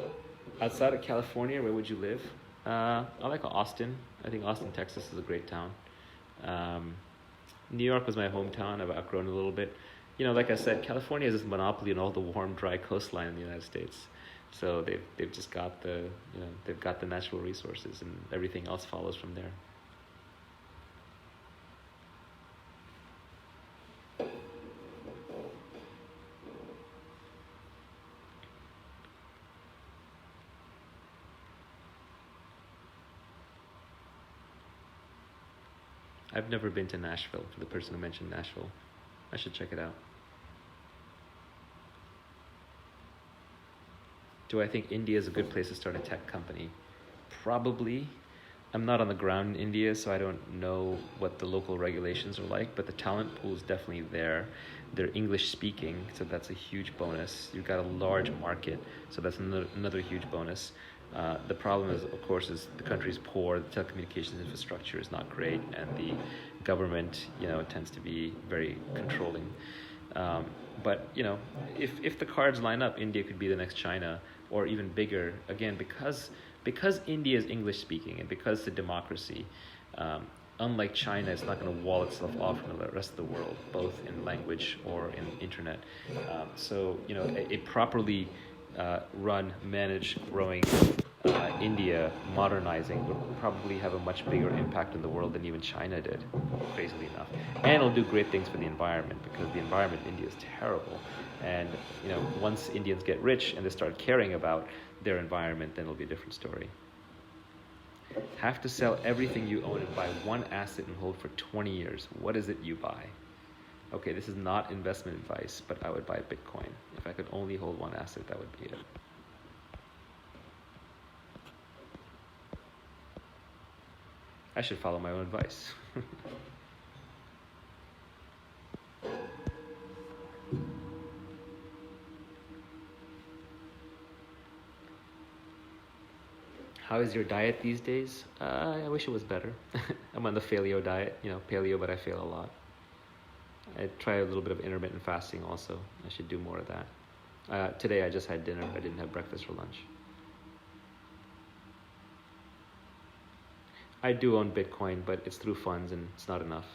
Outside of California, where would you live? I like Austin. I think Austin, Texas is a great town. New York was my hometown. I've outgrown it a little bit. Like I said, California has this monopoly on all the warm, dry coastline in the United States. So they've just got they've got the natural resources, and everything else follows from there. I've never been to Nashville, for the person who mentioned Nashville. I should check it out. Do I think India is a good place to start a tech company? Probably. I'm not on the ground in India, so I don't know what the local regulations are like, but the talent pool is definitely there. They're English speaking, so that's a huge bonus. You've got a large market, so that's another huge bonus. The problem is, of course, is the country's poor, the telecommunications infrastructure is not great, and the government, tends to be very controlling. But if the cards line up, India could be the next China, or even bigger. Again, because India is English speaking, and because it's a democracy, unlike China, it's not going to wall itself off from the rest of the world, both in language or in internet. So a properly run, managed, growing India modernizing would probably have a much bigger impact in the world than even China did, crazily enough. And it'll do great things for the environment, because the environment in India is terrible. And once Indians get rich and they start caring about their environment, then it'll be a different story. Have to sell everything you own and buy one asset and hold for 20 years. What is it you buy? Okay, this is not investment advice, but I would buy Bitcoin. If I could only hold one asset, that would be it. I should follow my own advice. How is your diet these days? I wish it was better. I'm on the paleo diet, paleo, but I fail a lot. I try a little bit of intermittent fasting also. I should do more of that. Today I just had dinner. I didn't have breakfast or lunch. I do own Bitcoin, but it's through funds and it's not enough.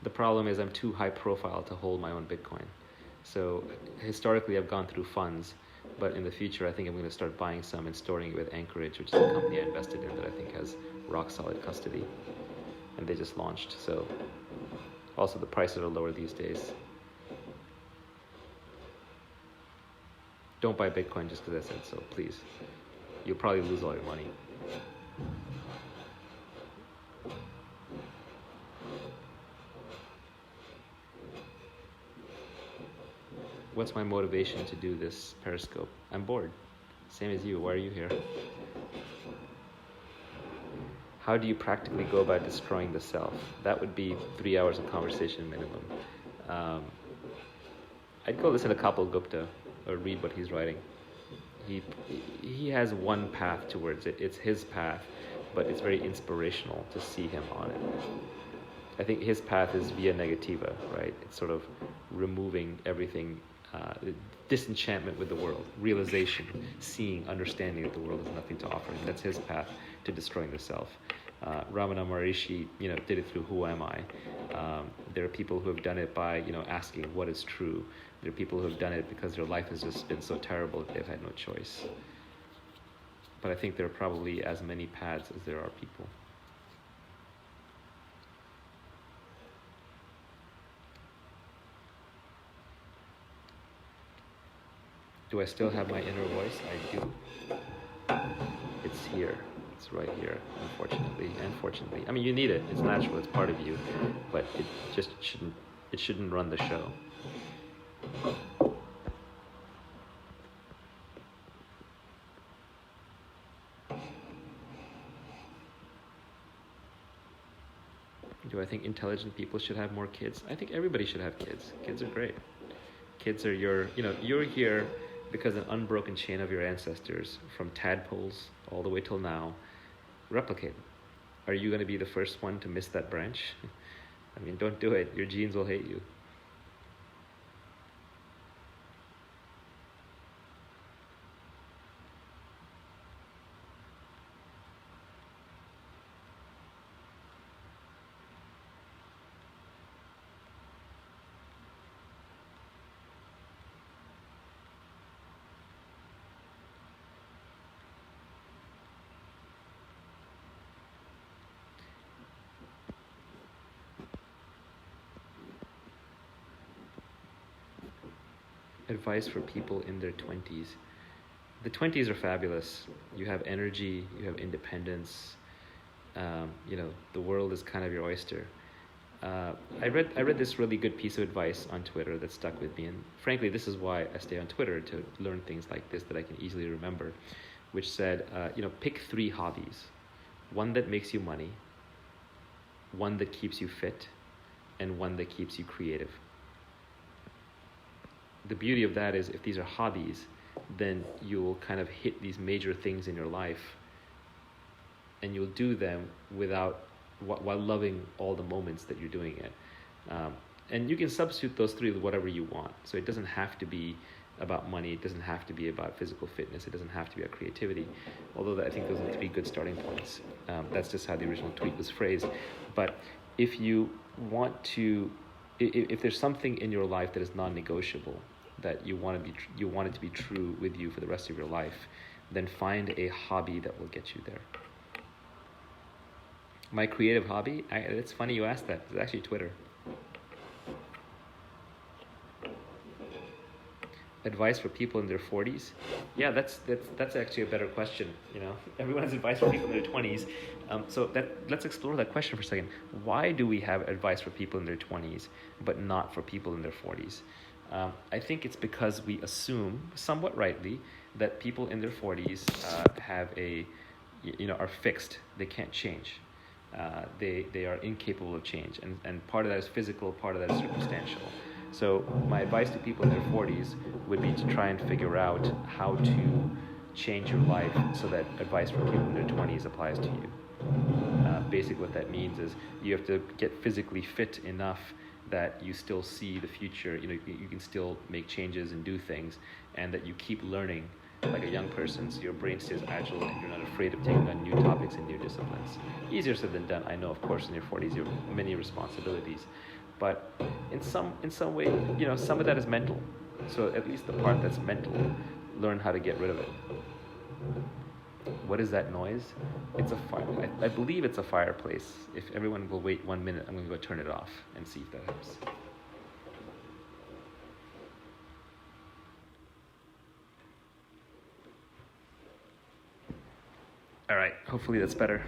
The problem is I'm too high profile to hold my own Bitcoin. So historically, I've gone through funds, but in the future, I think I'm going to start buying some and storing it with Anchorage, which is a company I invested in that I think has rock solid custody. And they just launched. So also the prices are lower these days. Don't buy Bitcoin just because I said so, please. You'll probably lose all your money. What's my motivation to do this Periscope? I'm bored. Same as you. Why are you here? How do you practically go about destroying the self? That would be 3 hours of conversation minimum. I'd go listen to Kapil Gupta or read what he's writing. He has one path towards it. It's his path, but it's very inspirational to see him on it. I think his path is via negativa, right? It's sort of removing everything, disenchantment with the world, realization, seeing, understanding that the world has nothing to offer. And that's his path to destroying the self. Ramana Maharishi, did it through Who Am I? There are people who have done it by, asking what is true. There are people who have done it because their life has just been so terrible that they've had no choice. But I think there are probably as many paths as there are people. Do I still have my inner voice? I do. It's here. It's right here, unfortunately and fortunately. I mean, you need it. It's natural. It's part of you. But it just shouldn't run the show. Do I think intelligent people should have more kids? I think everybody should have kids. Kids are great. Kids are you're here because an unbroken chain of your ancestors, from tadpoles all the way till now, replicate. Are you going to be the first one to miss that branch? I mean, don't do it. Your genes will hate you. Advice for people in their 20s. The 20s are fabulous. You have energy, you have independence. The world is kind of your oyster. I read this really good piece of advice on Twitter that stuck with me, and frankly, this is why I stay on Twitter, to learn things like this that I can easily remember, which said, pick 3 hobbies. One that makes you money, one that keeps you fit, and one that keeps you creative. The beauty of that is, if these are hobbies, then you'll kind of hit these major things in your life, and you'll do them while loving all the moments that you're doing it. And you can substitute those 3 with whatever you want. So it doesn't have to be about money. It doesn't have to be about physical fitness. It doesn't have to be about creativity. Although I think those are 3 good starting points. That's just how the original tweet was phrased. But if you want to, if there's something in your life that is non-negotiable, that you want it to be true with you for the rest of your life, then find a hobby that will get you there. My creative hobby, it's funny you asked that. It's actually Twitter. Advice for people in their 40s? Yeah, that's actually a better question. Everyone has advice for people in their 20s. Let's explore that question for a second. Why do we have advice for people in their 20s, but not for people in their 40s? I think it's because we assume, somewhat rightly, that people in their 40s are fixed. They can't change. They are incapable of change, and part of that is physical, part of that is circumstantial. So my advice to people in their 40s would be to try and figure out how to change your life so that advice for people in their 20s applies to you. Basically what that means is you have to get physically fit enough that you still see the future, you can still make changes and do things, and that you keep learning like a young person, so your brain stays agile and you're not afraid of taking on new topics and new disciplines. Easier said than done, I know, of course, in your 40s you have many responsibilities, But in some way, some of that is mental. So at least the part that's mental, learn how to get rid of it. What is that noise? It's a fire. I believe it's a fireplace. If everyone will wait 1 minute, I'm going to go turn it off and see if that helps. All right, hopefully that's better.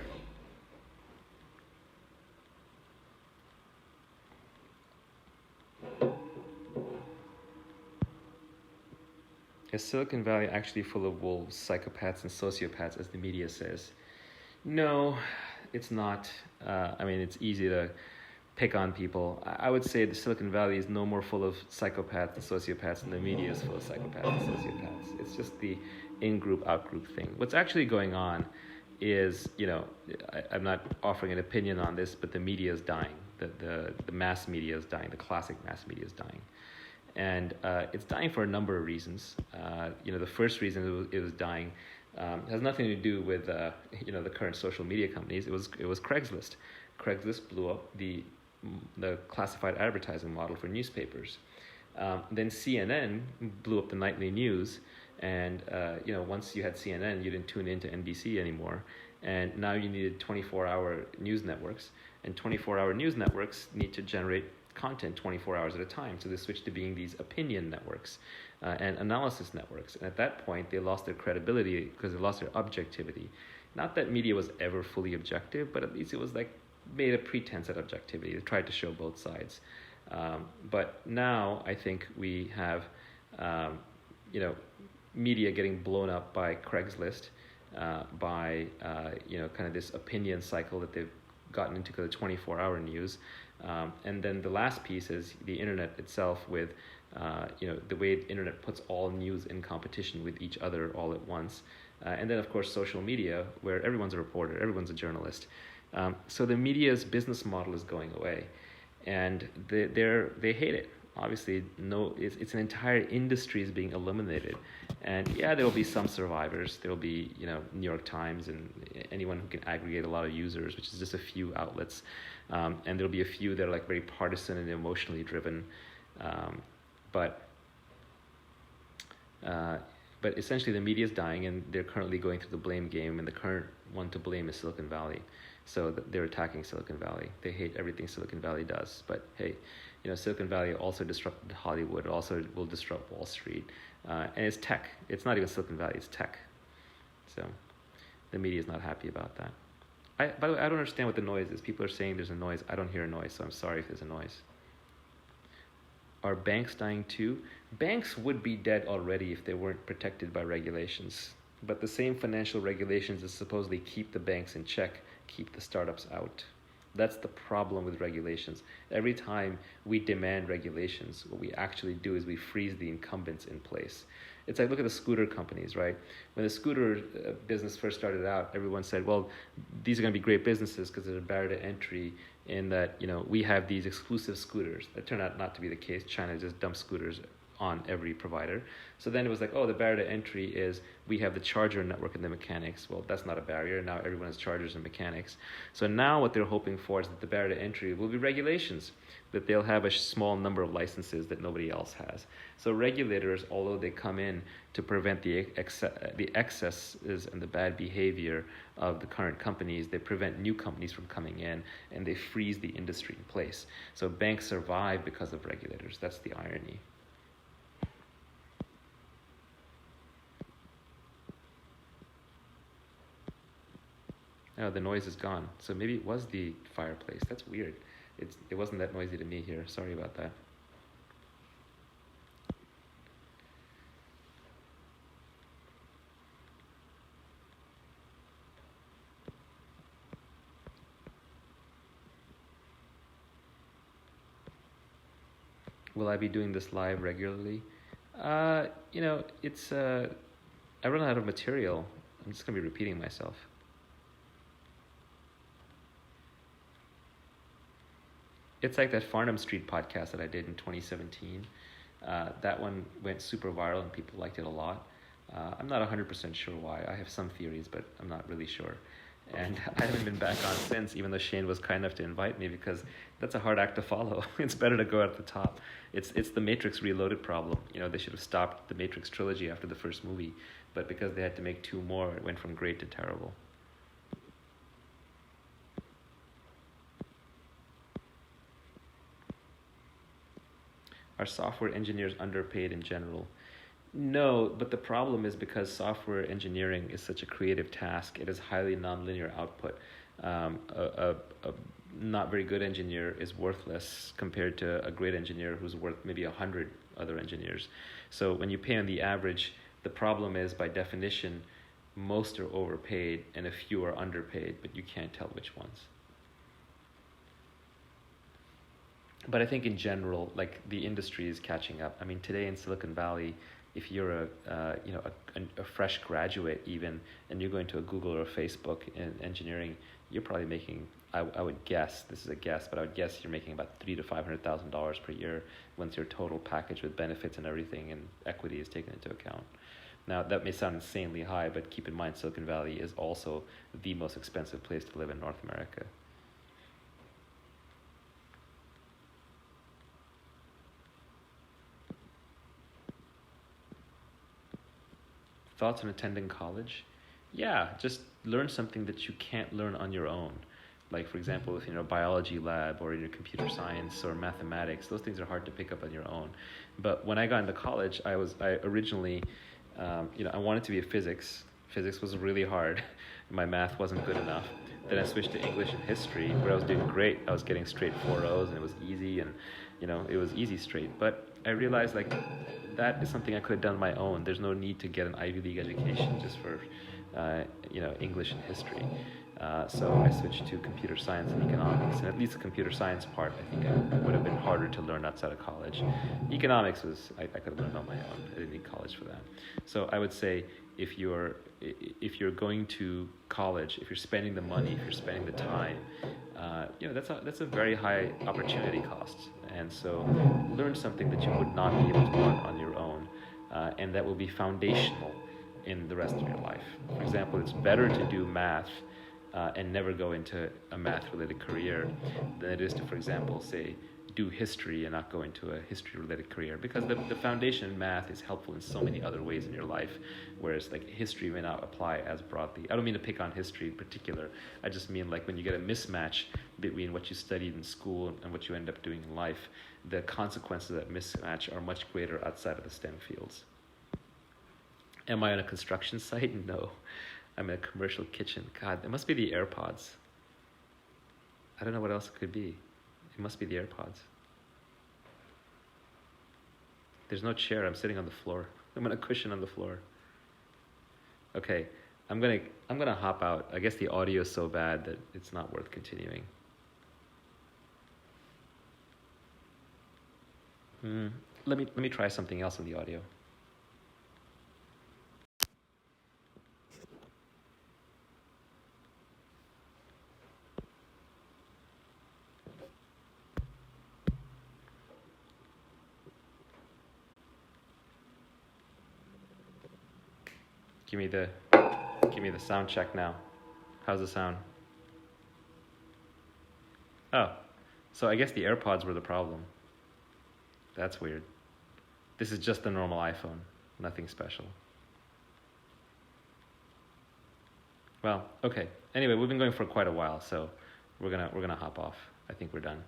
Is Silicon Valley actually full of wolves, psychopaths, and sociopaths, as the media says? No, it's not. It's easy to pick on people. I would say the Silicon Valley is no more full of psychopaths and sociopaths than the media is full of psychopaths and sociopaths. It's just the in-group, out-group thing. What's actually going on is, I'm not offering an opinion on this, but the media is dying. The mass media is dying. The classic mass media is dying. And it's dying for a number of reasons. The first reason it was dying has nothing to do with the current social media companies. It was Craigslist. Craigslist blew up the classified advertising model for newspapers. Then CNN blew up the nightly news, and once you had CNN, you didn't tune into NBC anymore, and now you needed 24-hour news networks, and 24-hour news networks need to generate content 24 hours at a time. So they switched to being these opinion networks and analysis networks. And at that point, they lost their credibility because they lost their objectivity. Not that media was ever fully objective, but at least it was made a pretense at objectivity. They tried to show both sides. But now I think we have, media getting blown up by Craigslist, by, kind of this opinion cycle that they've gotten into because of 24-hour news. And then the last piece is the internet itself with, the way the internet puts all news in competition with each other all at once. And then, of course, social media, where everyone's a reporter, everyone's a journalist. So the media's business model is going away. And they hate it. Obviously, it's an entire industry is being eliminated. And yeah, there will be some survivors. There will be, New York Times and anyone who can aggregate a lot of users, which is just a few outlets. And there'll be a few that are very partisan and emotionally driven. But essentially the media is dying, and they're currently going through the blame game, and the current one to blame is Silicon Valley. So they're attacking Silicon Valley. They hate everything Silicon Valley does. But hey, Silicon Valley also disrupted Hollywood. It also will disrupt Wall Street. And it's tech. It's not even Silicon Valley. It's tech. So the media is not happy about that. By the way, I don't understand what the noise is. People are saying there's a noise. I don't hear a noise, so I'm sorry if there's a noise. Are banks dying too? Banks would be dead already if they weren't protected by regulations. But the same financial regulations that supposedly keep the banks in check keep the startups out. That's the problem with regulations. Every time we demand regulations, what we actually do is we freeze the incumbents in place. It's like, look at the scooter companies, right? When the scooter business first started out, everyone said, well, these are going to be great businesses because there's a barrier to entry in that, we have these exclusive scooters. That turned out not to be the case. China just dumped scooters on every provider. So then it was like, oh, the barrier to entry is we have the charger network and the mechanics. Well, that's not a barrier. Now everyone has chargers and mechanics. So now what they're hoping for is that the barrier to entry will be regulations, that they'll have a small number of licenses that nobody else has. So regulators, although they come in to prevent the excesses and the bad behavior of the current companies, they prevent new companies from coming in, and they freeze the industry in place. So banks survive because of regulators. That's the irony. Oh, the noise is gone. So maybe it was the fireplace. That's weird. It wasn't that noisy to me here. Sorry about that. Will I be doing this live regularly? It's I run out of material. I'm just gonna be repeating myself. It's like that Farnham Street podcast that I did in 2017. That one went super viral and people liked it a lot. I'm not 100% sure why. I have some theories, but I'm not really sure. And I haven't been back on since, even though Shane was kind enough to invite me, because that's a hard act to follow. It's better to go at the top. It's the Matrix Reloaded problem. They should have stopped the Matrix trilogy after the first movie, but because they had to make 2 more, it went from great to terrible. Are software engineers underpaid in general? No, but the problem is because software engineering is such a creative task, it is highly nonlinear output. A not very good engineer is worthless compared to a great engineer who's worth maybe 100 other engineers. So when you pay on the average, the problem is, by definition, most are overpaid and a few are underpaid, but you can't tell which ones. But I think in general, like, the industry is catching up. I mean, today in Silicon Valley, if you're a fresh graduate even, and you're going to a Google or a Facebook in engineering, you're probably making, I would guess, this is a guess, but I would guess you're making about $300,000 to $500,000 per year once your total package with benefits and everything and equity is taken into account. Now, that may sound insanely high, but keep in mind Silicon Valley is also the most expensive place to live in North America. Thoughts on attending college? Yeah, just learn something that you can't learn on your own. Like, for example, if you're in a biology lab or in your computer science or mathematics, those things are hard to pick up on your own. But when I got into college, I originally, I wanted to be a physics. Physics was really hard. My math wasn't good enough. Then I switched to English and history, where I was doing great. I was getting straight 4.0s, and it was easy, and it was easy straight. But I realized, like, that is something I could have done on my own. There's no need to get an Ivy League education just for English and history. So I switched to computer science and economics, and at least the computer science part, I think I would have been harder to learn outside of college. Economics was, I could have learned on my own. I didn't need college for that. So I would say, if you're going to college, if you're spending the money, if you're spending the time, that's a very high opportunity cost. And so learn something that you would not be able to learn on your own, and that will be foundational in the rest of your life. For example, it's better to do math and never go into a math-related career than it is to, for example, say, do history and not go into a history-related career, because the foundation in math is helpful in so many other ways in your life, whereas, like, history may not apply as broadly. I don't mean to pick on history in particular. I just mean, like, when you get a mismatch between what you studied in school and what you end up doing in life, the consequences of that mismatch are much greater outside of the STEM fields. Am I on a construction site? No. I'm in a commercial kitchen. God, it must be the AirPods. I don't know what else it could be. It must be the AirPods. There's no chair. I'm sitting on the floor. I'm on a cushion on the floor. Okay, I'm gonna hop out. I guess the audio is so bad that it's not worth continuing. Let me try something else on the audio. Give me the sound check now. How's the sound? Oh, so I guess the AirPods were the problem. That's weird. This is just the normal iPhone, nothing special. Well, okay. Anyway, we've been going for quite a while, so we're gonna hop off. I think we're done.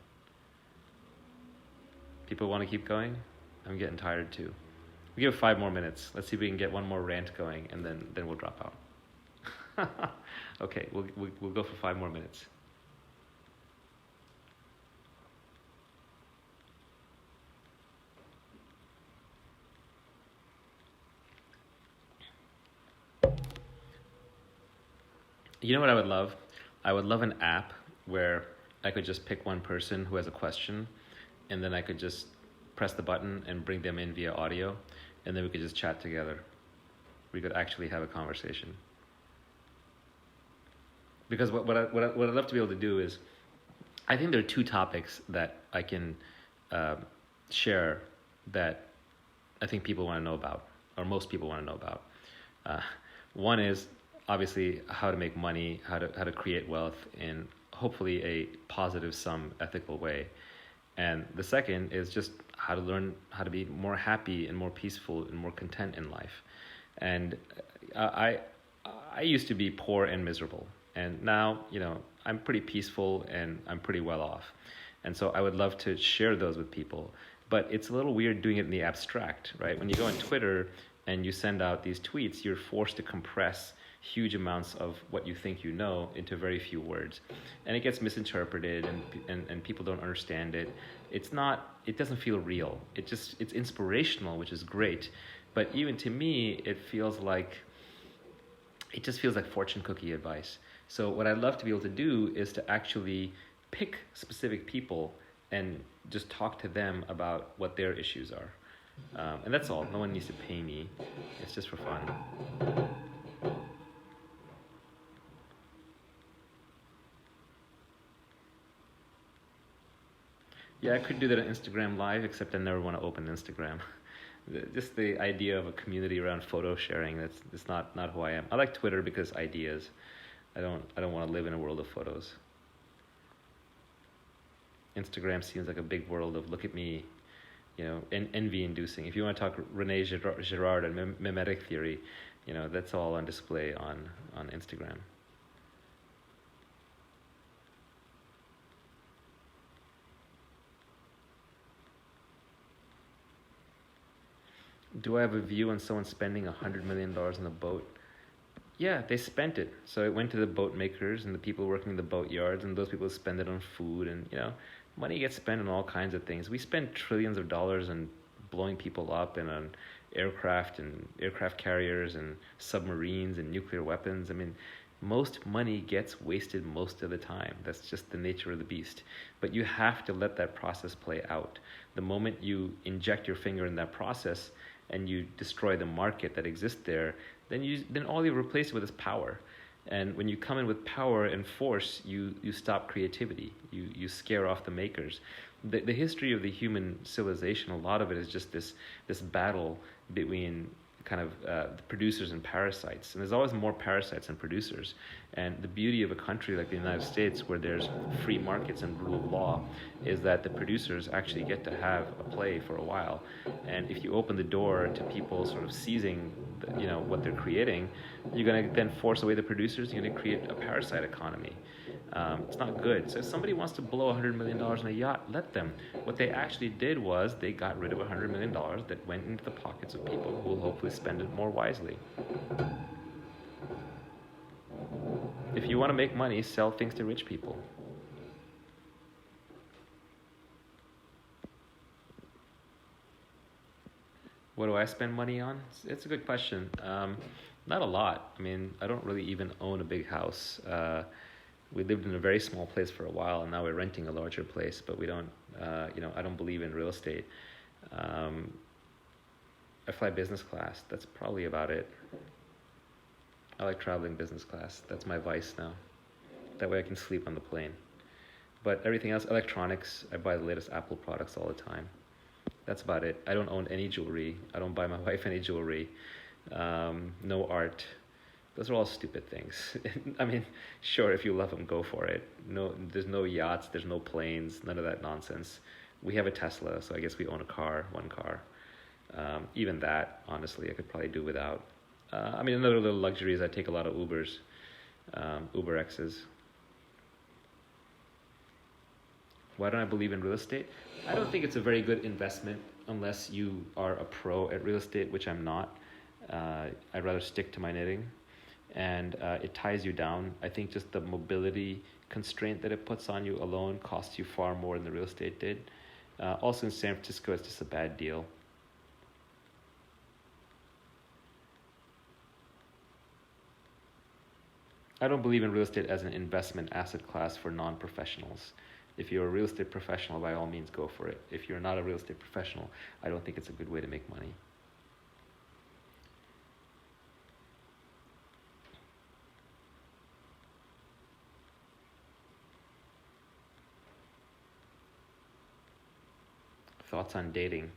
People want to keep going? I'm getting tired too. We give 5 more minutes. Let's see if we can get one more rant going, and then we'll drop out. Okay, we'll go for 5 more minutes. You know what I would love? I would love an app where I could just pick one person who has a question, and then I could just press the button and bring them in via audio, and then we could just chat together. We could actually have a conversation. Because what I'd love to be able to do is, I think there are 2 topics that I can share that I think people want to know about, or most people want to know about. One is, obviously how to make money, how to create wealth in hopefully a positive sum ethical way. And the second is just how to learn how to be more happy and more peaceful and more content in life. And I I used to be poor and miserable, and now I'm pretty peaceful and I'm pretty well off. And so I would love to share those with people, but it's a little weird doing it in the abstract, right? When you go on Twitter and you send out these tweets, you're forced to compress huge amounts of what you think you know into very few words, and it gets misinterpreted, and people don't understand it. It doesn't feel real. It's inspirational, which is great, but even to me it just feels like fortune cookie advice. So what I'd love to be able to do is to actually pick specific people and just talk to them about what their issues are. And that's all. No one needs to pay me. It's just for fun. Yeah, I could do that on Instagram Live, except I never want to open Instagram. Just the idea of a community around photo sharing, that's not who I am. I like Twitter because ideas. I don't want to live in a world of photos. Instagram seems like a big world of look at me, envy inducing. If you want to talk Rene Girard and mimetic theory, that's all on display on Instagram. Do I have a view on someone spending $100 million on a boat? Yeah, they spent it. So it went to the boat makers and the people working in the boat yards, and those people spend it on food, and money gets spent on all kinds of things. We spend trillions of dollars on blowing people up and on aircraft and aircraft carriers and submarines and nuclear weapons. I mean, most money gets wasted most of the time. That's just the nature of the beast. But you have to let that process play out. The moment you inject your finger in that process and you destroy the market that exists there, then all you replace it with is power. And when you come in with power and force, you stop creativity. You scare off the makers. The history of the human civilization, a lot of it is just this battle between kind of the producers and parasites. And there's always more parasites than producers. And the beauty of a country like the United States, where there's free markets and rule of law, is that the producers actually get to have a play for a while. And if you open the door to people sort of seizing what they're creating, you're going to then force away the producers. You're going to create a parasite economy. It's not good. So if somebody wants to blow $100 million on a yacht, let them. What they actually did was they got rid of $100 million that went into the pockets of people who will hopefully spend it more wisely. If you want to make money, sell things to rich people. What do I spend money on? It's a good question. Not a lot. I mean, I don't really even own a big house. We lived in a very small place for a while, and now we're renting a larger place, but we don't, I don't believe in real estate. I fly business class. That's probably about it. I like traveling business class. That's my vice now. That way I can sleep on the plane. But everything else, electronics, I buy the latest Apple products all the time. That's about it. I don't own any jewelry. I don't buy my wife any jewelry. No art. Those are all stupid things. I mean, sure, if you love them, go for it. No, there's no yachts, there's no planes, none of that nonsense. We have a Tesla, so I guess we own one car. Even that, honestly, I could probably do without. Another little luxury is I take a lot of Ubers, Uber X's. Why don't I believe in real estate? I don't think it's a very good investment unless you are a pro at real estate, which I'm not. I'd rather stick to my knitting. And it ties you down. I think just the mobility constraint that it puts on you alone costs you far more than the real estate did. Also in San Francisco, it's just a bad deal. I don't believe in real estate as an investment asset class for non-professionals. If you're a real estate professional, by all means, go for it. If you're not a real estate professional, I don't think it's a good way to make money. Thoughts on dating?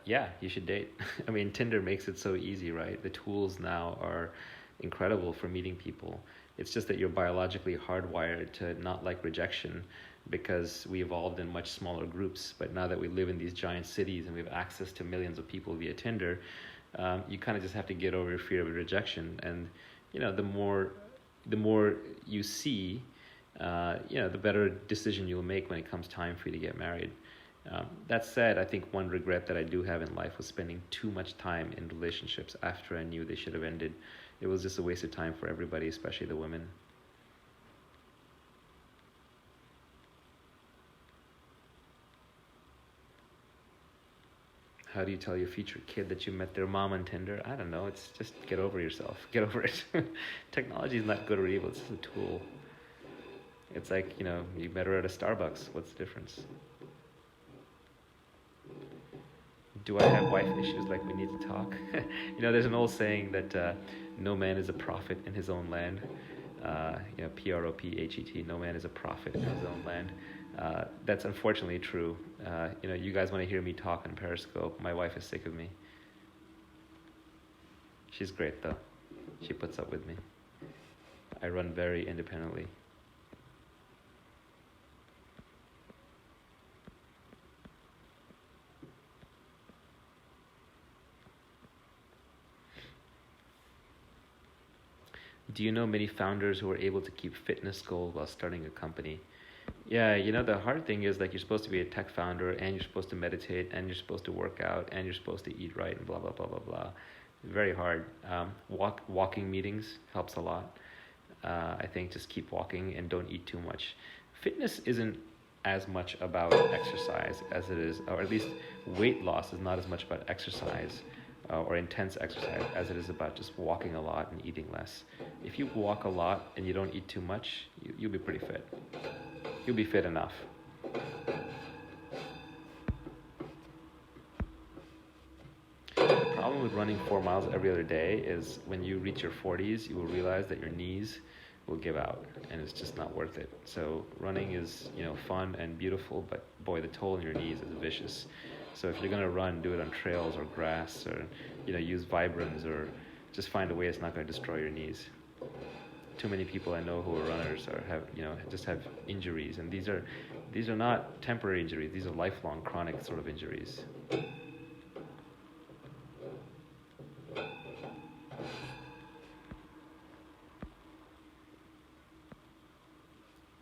Yeah, you should date. I mean, Tinder makes it so easy, right? The tools now are incredible for meeting people. It's just that you're biologically hardwired to not like rejection because we evolved in much smaller groups. But now that we live in these giant cities and we have access to millions of people via Tinder, you kind of just have to get over your fear of rejection. And the more you see, the better decision you'll make when it comes time for you to get married. That said, I think one regret that I do have in life was spending too much time in relationships after I knew they should have ended. It was just a waste of time for everybody, especially the women. How do you tell your future kid that you met their mom on Tinder? I don't know. It's just get over yourself. Get over it. Technology is not good or evil. It's just a tool. It's like, you met her at a Starbucks. What's the difference? Do I have wife issues like we need to talk? There's an old saying that no man is a prophet in his own land. Prophet, no man is a prophet in his own land. That's unfortunately true. You guys want to hear me talk on Periscope. My wife is sick of me. She's great though. She puts up with me. I run very independently. Do you know many founders who are able to keep fitness goals while starting a company? Yeah, the hard thing is you're supposed to be a tech founder and you're supposed to meditate and you're supposed to work out and you're supposed to eat right and blah, blah, blah, blah, blah. Very hard. Walking meetings helps a lot. I think just keep walking and don't eat too much. Fitness isn't as much about exercise as it is, or at least weight loss is not as much about exercise or intense exercise as it is about just walking a lot and eating less. If you walk a lot and you don't eat too much, you'll be pretty fit. You'll be fit enough. The problem with running 4 miles every other day is when you reach your 40s, you will realize that your knees will give out and it's just not worth it. So running is, fun and beautiful, but boy, the toll on your knees is vicious. So if you're going to run, do it on trails or grass or, use Vibrams or just find a way it's not going to destroy your knees. Too many people I know who are runners have injuries, and these are not temporary injuries. These are lifelong, chronic sort of injuries.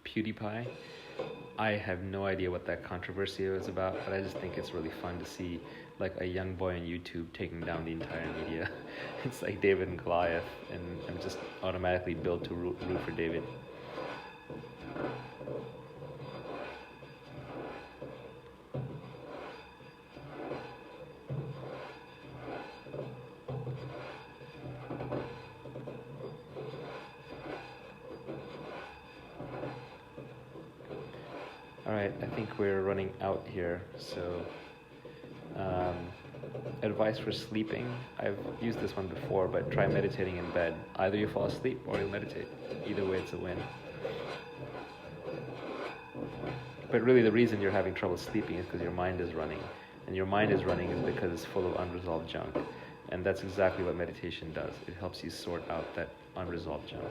PewDiePie. I have no idea what that controversy was about, but I just think it's really fun to see a young boy on YouTube taking down the entire media. It's like David and Goliath, and I'm just automatically built to root for David. All right, I think we're running out here, so advice for sleeping. I've used this one before, but try meditating in bed. Either you fall asleep or you'll meditate. Either way, it's a win. But really the reason you're having trouble sleeping is because your mind is running. And your mind is running is because it's full of unresolved junk. And that's exactly what meditation does. It helps you sort out that unresolved junk.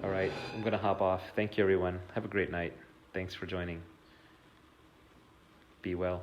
All right, I'm going to hop off. Thank you, everyone. Have a great night. Thanks for joining. Be well.